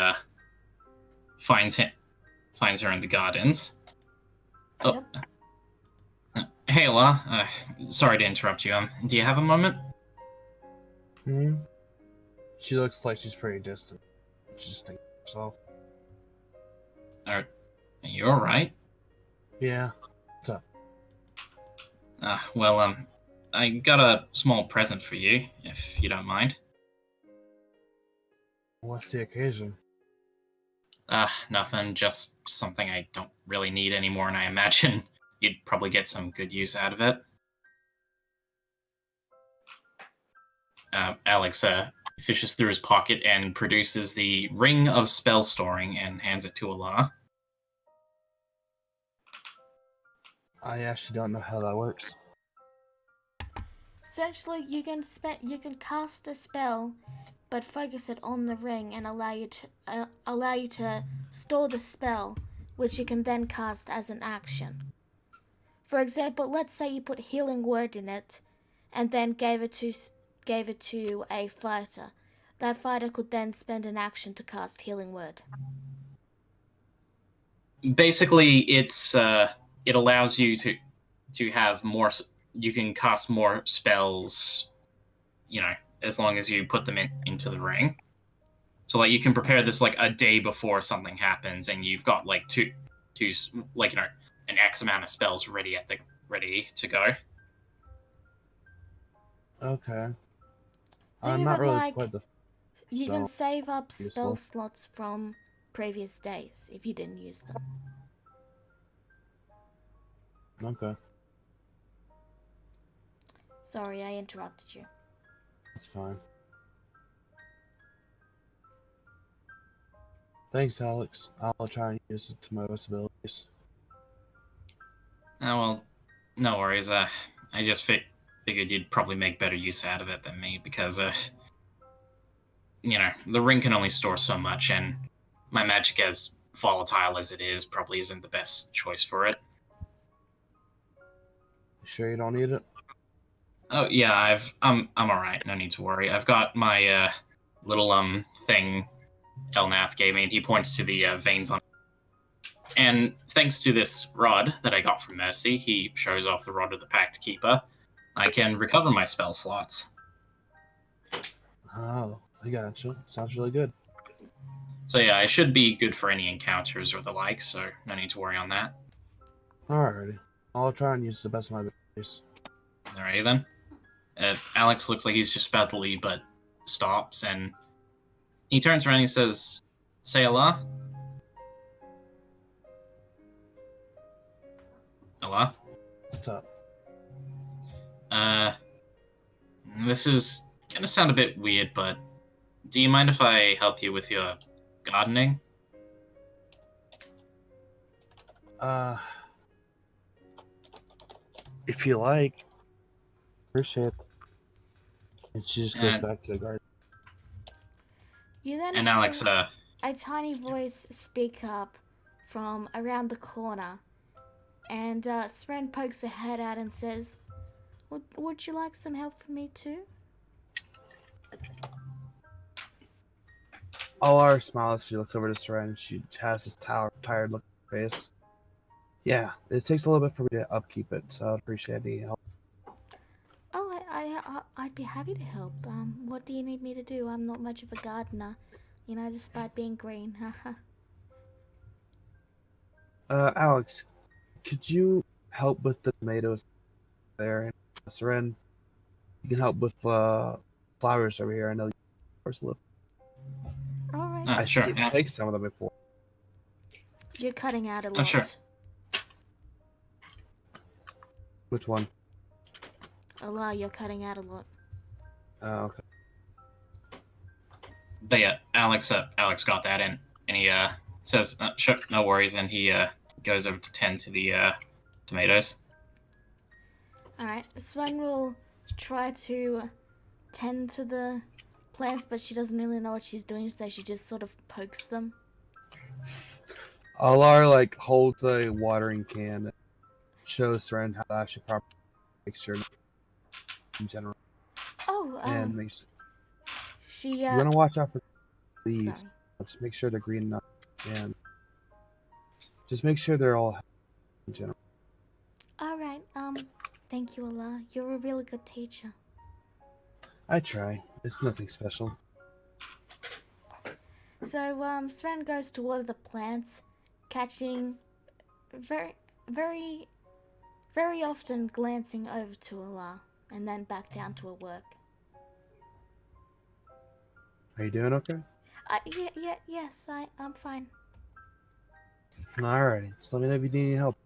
finds her in the gardens. Oh, Yep. Hey Allah, sorry to interrupt you. Do you have a moment? She looks like she's pretty distant. Just think to herself. Are you alright? Yeah. What's up? Well, I got a small present for you, if you don't mind. What's the occasion? Nothing, just something I don't really need anymore, and I imagine you'd probably get some good use out of it. Alex fishes through his pocket and produces the Ring of Spell Storing and hands it to Allah. I actually don't know how that works. Essentially, you can cast a spell, but focus it on the ring and allow you to store the spell, which you can then cast as an action. For example, let's say you put Healing Word in it, and then gave it to a fighter. That fighter could then spend an action to cast Healing Word. Basically, it allows you to have more. You can cast more spells, as long as you put them into the ring. So, like, you can prepare this like a day before something happens, and you've got like two like an X amount of spells ready to go. Okay. Think I'm of not it really like quite the. you can So, save up spell useful. slots from previous days if you didn't use them. Okay, Sorry, I interrupted you. that's fine. Thanks, Alex. I'll try and use it to my best abilities. Oh well, no worries. I just figured you'd probably make better use out of it than me because the ring can only store so much, and my magic, as volatile as it is, probably isn't the best choice for it. You sure you don't need it? Oh yeah, I'm all right. No need to worry. I've got my little thing Elnath gave me, and he points to the veins on. And thanks to this rod that I got from Mercy, he shows off the rod of the Pact Keeper. I can recover my spell slots. Oh, I gotcha. Sounds really good. So yeah, I should be good for any encounters or the like. So no need to worry on that. Alrighty. I'll try and use the best of my abilities. Alrighty then. Alex looks like he's just about to leave, but stops and he turns around and he says, "Say Allah." Allah. What's up? This is gonna sound a bit weird, but do you mind if I help you with your gardening? If you like. Appreciate it. And she just goes And- back to the garden. You then And hear Alex, a tiny voice speak up from around the corner, and Sren pokes her head out and says, Would you like some help from me too? Alar smiles. She looks over to Seren. She has this tired looking face. Yeah, it takes a little bit for me to upkeep it, so I'd appreciate any help. Oh, I'd be happy to help. What do you need me to do? I'm not much of a gardener, despite being green. Alex, could you help with the tomatoes there? And Seren, you can help with flowers over here. I know you flowers live. All right. I sure. see you take some of them before. You're cutting out a lot. sure. Which one? Allah, you're cutting out a lot. Oh, okay. But yeah, Alex got that, and he says, "Sure, no worries," and he goes over to tend to the tomatoes. All right. Sven will try to tend to the plants, but she doesn't really know what she's doing, so she just sort of pokes them. Alar holds a watering can and shows Seren how to actually properly make sure in general. Oh, And makes she you want to watch out for leaves. sorry. Just make sure they're green enough, and just make sure they're all in general. All right. Thank you, Allah. You're a really good teacher. I try. It's nothing special. So, Sven goes toward the plants, catching very, very, very often glancing over to Allah and then back down to her work. Are you doing okay? Yes, I'm fine. Alrighty. Just let me know if you need any help.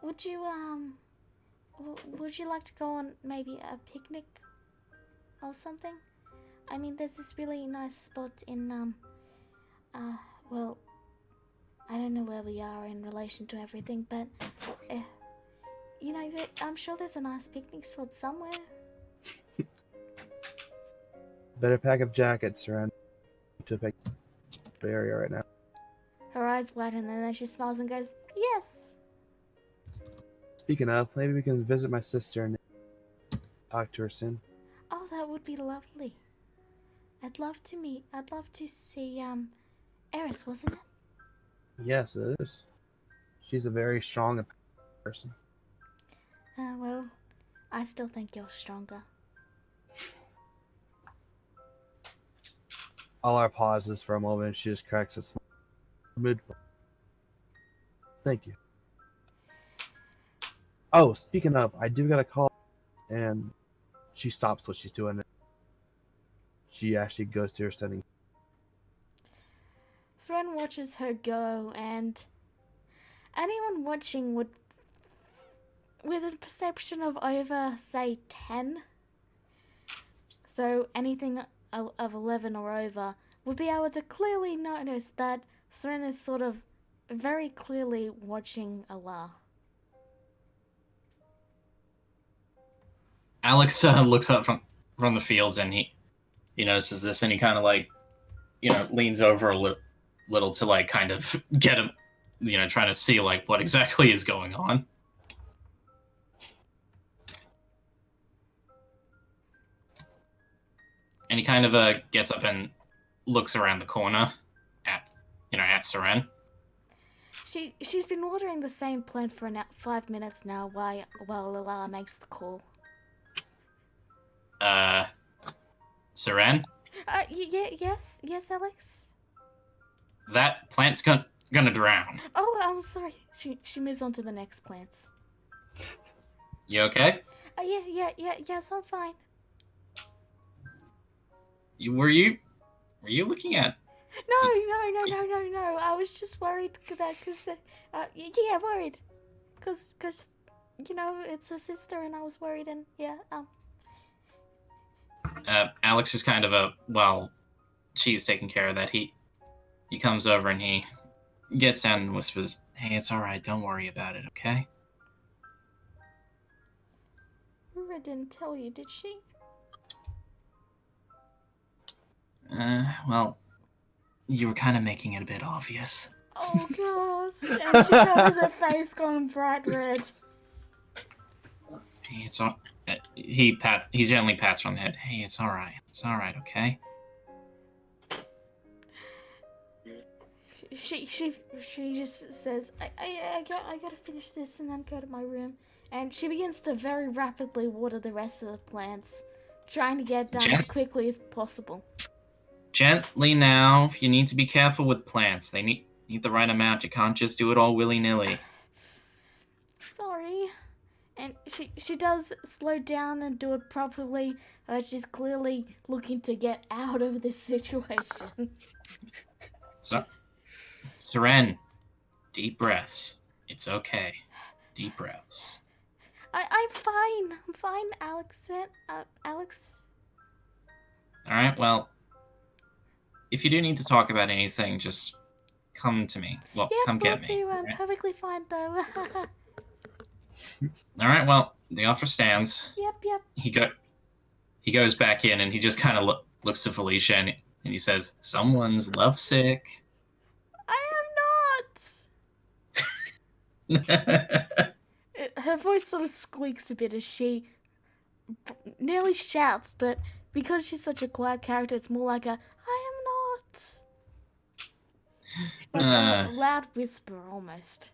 Would you, would you like to go on maybe a picnic or something? I mean, there's this really nice spot in, well, I don't know where we are in relation to everything, but, you know, I'm sure there's a nice picnic spot somewhere. Better pack up jackets around to pick the area right now. Her eyes widen and then she smiles and goes, yes! Speaking of, maybe we can visit my sister and talk to her soon. Oh, that would be lovely. I'd love to see, Eris, wasn't it? Yes, it is. She's a very strong person. Well, I still think you're stronger. Alar pauses for a moment. She just cracks a smile. Thank you. Oh, speaking of, I do got a call, and she stops what she's doing. She actually goes to her setting. Sren watches her go, and anyone watching would, with a perception of over, say, 10, so anything of 11 or over, would be able to clearly notice that Sren is sort of very clearly watching Allah. Alex looks up from the fields and he notices this and he kind of like, leans over a little to like kind of get him, trying to see like what exactly is going on. And he kind of gets up and looks around the corner at Seren. She's been watering the same plant for 5 minutes now while Allah makes the call. Seren? Yes, Alex? That plant's gonna drown. Oh, I'm sorry. She moves on to the next plants. You okay? Yes, I'm fine. Were you looking at? No. I was just worried because, worried. Because, it's her sister and I was worried and, Alex is kind of while she's taking care of that, he comes over and he gets down and whispers, "Hey, it's alright, don't worry about it, okay?" Rura didn't tell you, did she? Well, you were kind of making it a bit obvious. Oh, gosh. And she covers her face going bright red. Hey, it's all... He gently pats her on the head. Hey, it's alright. It's alright, okay? She just says, I gotta finish this and then go to my room. And she begins to very rapidly water the rest of the plants, trying to get done as quickly as possible. Gently now. You need to be careful with plants. They need the right amount. You can't just do it all willy-nilly. Sorry. And she does slow down and do it properly. She's clearly looking to get out of this situation. So, Seren, deep breaths. It's okay. Deep breaths. I'm fine, Alex. Alex. Alright, well, if you do need to talk about anything, just come to me. Well, come get me. I'm perfectly fine, though. Alright, well, the offer stands. Yep. He goes back in and he just kind of looks to Felicia and he says, "Someone's lovesick." I am not! Her voice sort of squeaks a bit as she nearly shouts, but because she's such a quiet character, it's more like a, I am not! Like a loud whisper, almost.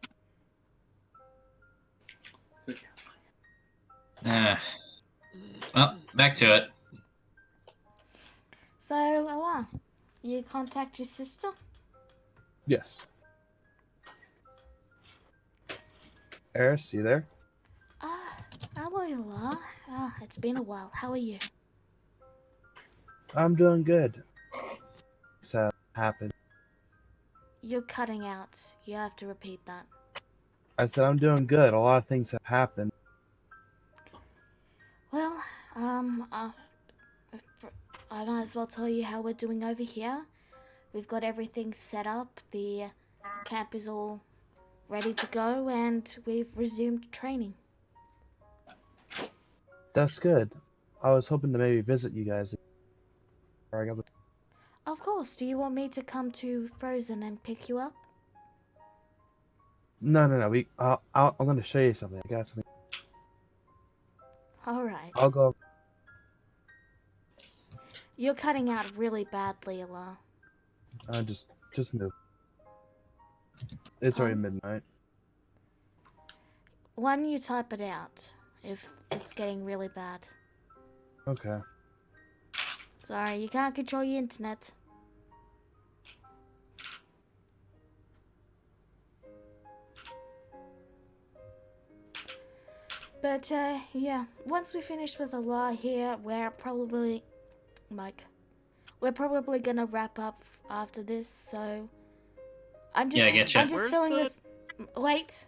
Well, back to it. So, Allah, you contact your sister? Yes. Eris, you there? Hello, Allah. It's been a while. How are you? I'm doing good. So happened. You're cutting out. You have to repeat that. I said I'm doing good. A lot of things have happened. Well, I might as well tell you how we're doing over here. We've got everything set up. The camp is all ready to go, and we've resumed training. That's good. I was hoping to maybe visit you guys. Of course. Do you want me to come to Frozen and pick you up? No. I'm going to show you something. I got something. All right. I'll go. You're cutting out really badly, Allah. Just move. It's already midnight. Why don't you type it out if it's getting really bad? Okay. Sorry, you can't control your internet. But, yeah, once we finish with Allah here, we're probably gonna wrap up after this, so... I'm just Where's filling the- this... Wait.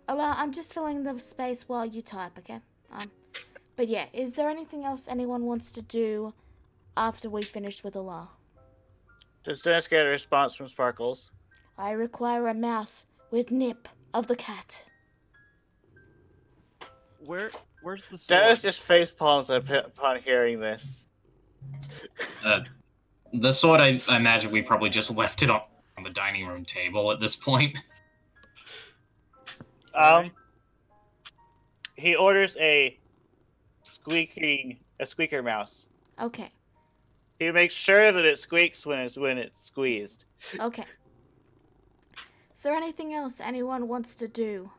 Allah, I'm just filling the space while you type, okay? But yeah, is there anything else anyone wants to do after we finish with Allah? Does Dennis get a response from Sparkles? I require a mouse with nip of the cat. Where's the sword? Dennis just face palms upon hearing this. The sword, I imagine we probably just left it on the dining room table at this point. He orders a squeaker mouse. Okay. He makes sure that it squeaks when it's squeezed. Okay. Is there anything else anyone wants to do?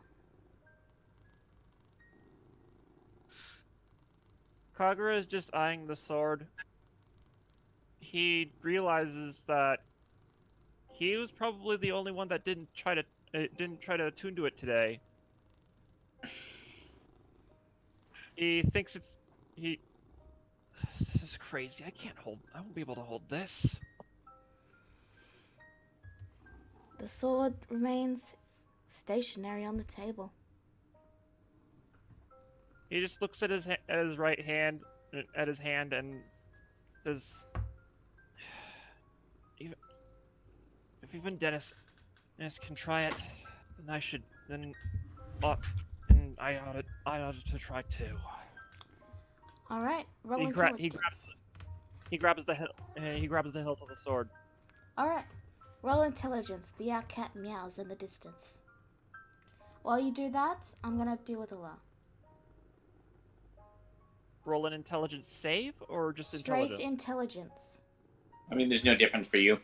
Kagura is just eyeing the sword. He realizes that he was probably the only one that didn't try to attune to it today. He thinks this is crazy. I won't be able to hold this. The sword remains stationary on the table. He just looks at his right hand, at his hand, and says, "If even Dennis can try it, then I should. Then I ought to try too." All right, roll He intelligence. grabs the hilt of the sword. All right, roll intelligence. The cat meows in the distance. While you do that, I'm gonna deal with Allah. Roll an intelligence save or just Straight intelligence? intelligence. I mean, there's no difference for you.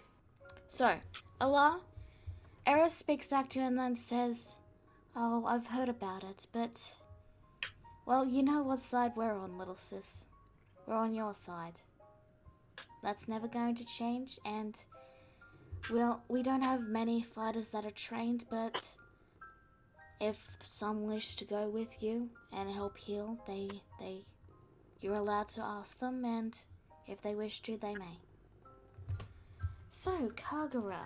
So, Allah, Eris speaks back to you and then says, "Oh, I've heard about it, but... Well, you know what side we're on, little sis. We're on your side. That's never going to change, and... Well, we don't have many fighters that are trained, but... If some wish to go with you and help heal, you're allowed to ask them, and if they wish to, they may. So, Kagura.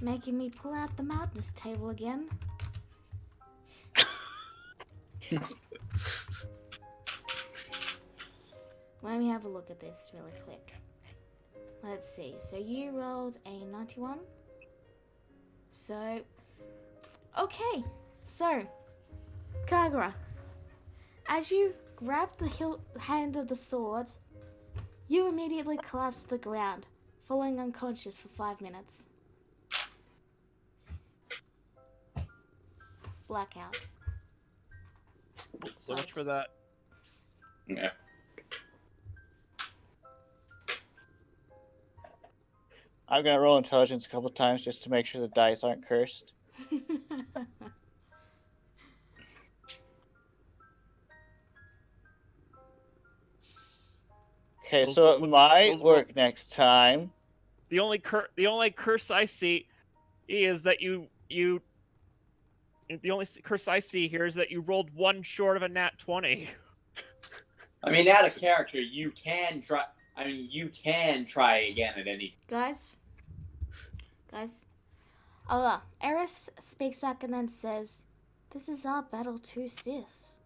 Making me pull out the madness table again. Let me have a look at this really quick. Let's see. So you rolled a 91. So, okay. So, Kagura, as you grab the hand of the sword, you immediately collapse to the ground, falling unconscious for 5 minutes. Blackout. So much for that. Yeah. I'm gonna roll intelligence a couple times just to make sure the dice aren't cursed. Okay, Those- so it might those work next time. The only curse I see is that you. The only curse I see here is that you rolled one short of a nat 20. I mean, out of character, you can try. I mean, you can try again at any time. Guys. Eris speaks back and then says, "This is our battle too, sis.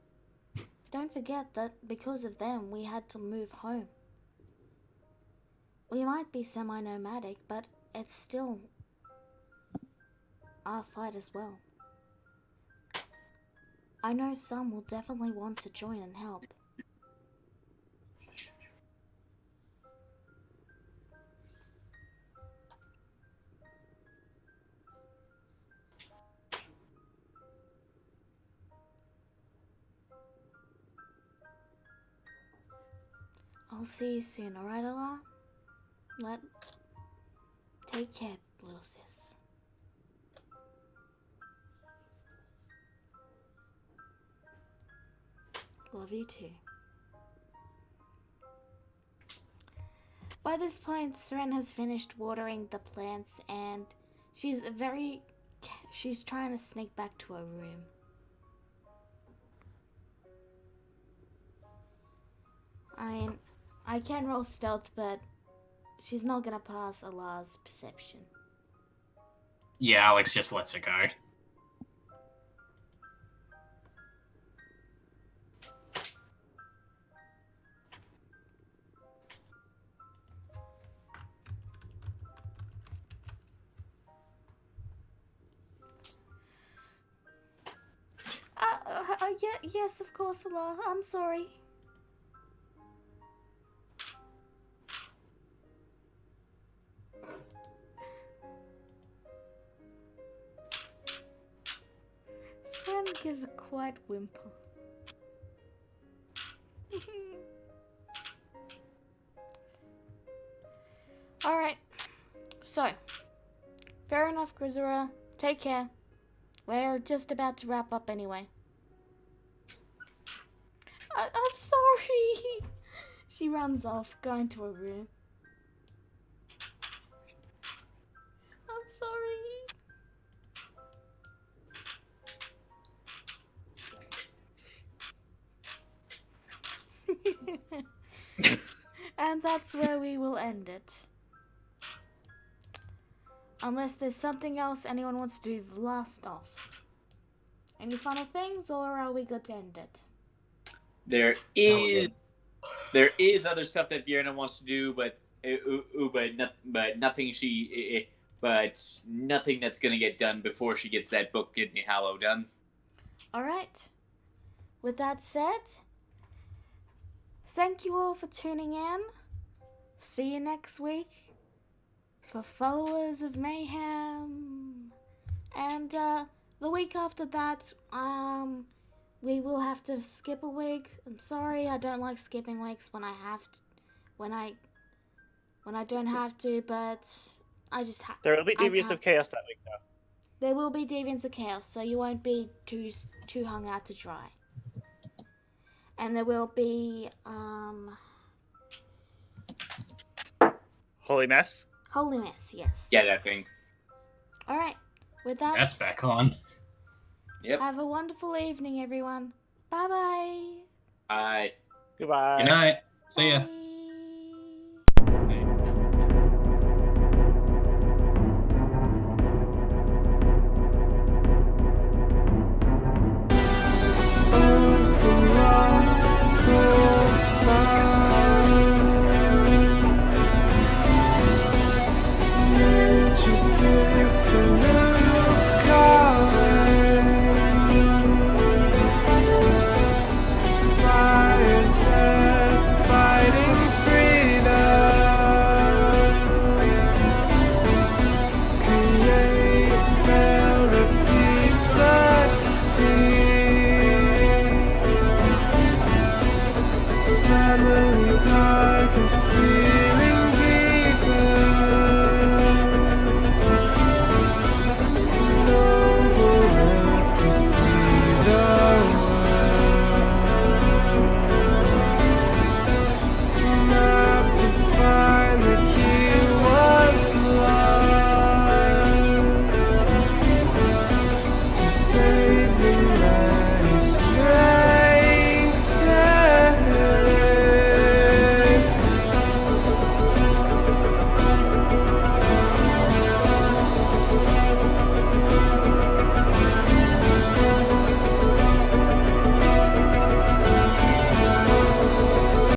Don't forget that because of them, we had to move home. We might be semi-nomadic, but it's still our fight as well. I know some will definitely want to join and help." I'll see you soon, alright, Allah? Take care, little sis. Love you too. By this point, Seren has finished watering the plants and she's trying to sneak back to her room. I mean, I can roll stealth, but she's not gonna pass Allah's perception. Yeah, Alex just lets it go. Yes, of course, Allah. I'm sorry. Sren gives a quiet whimper. Alright. So, fair enough, Grisura. Take care. We're just about to wrap up anyway. I'm sorry. She runs off, going to her room. I'm sorry. And that's where we will end it. Unless there's something else anyone wants to blast off. Any final things, or are we good to end it? There is other stuff that Vienna wants to do, but nothing that's gonna get done before she gets that book in the Hallow done. All right. With that said, thank you all for tuning in. See you next week for followers of Mayhem, and the week after that, we will have to skip a week. I'm sorry, I don't like skipping weeks when I have to, when I don't have to, but I just have. There will be Deviants of Chaos that week, though. There will be Deviants of Chaos, so you won't be too hung out to dry. And there will be Holy Mess? Holy Mess, yes. Yeah, that thing. Alright, with that, That's back on. Yep. have a wonderful evening, everyone. Bye-bye. Bye. Goodbye. Good night. See ya. Bye.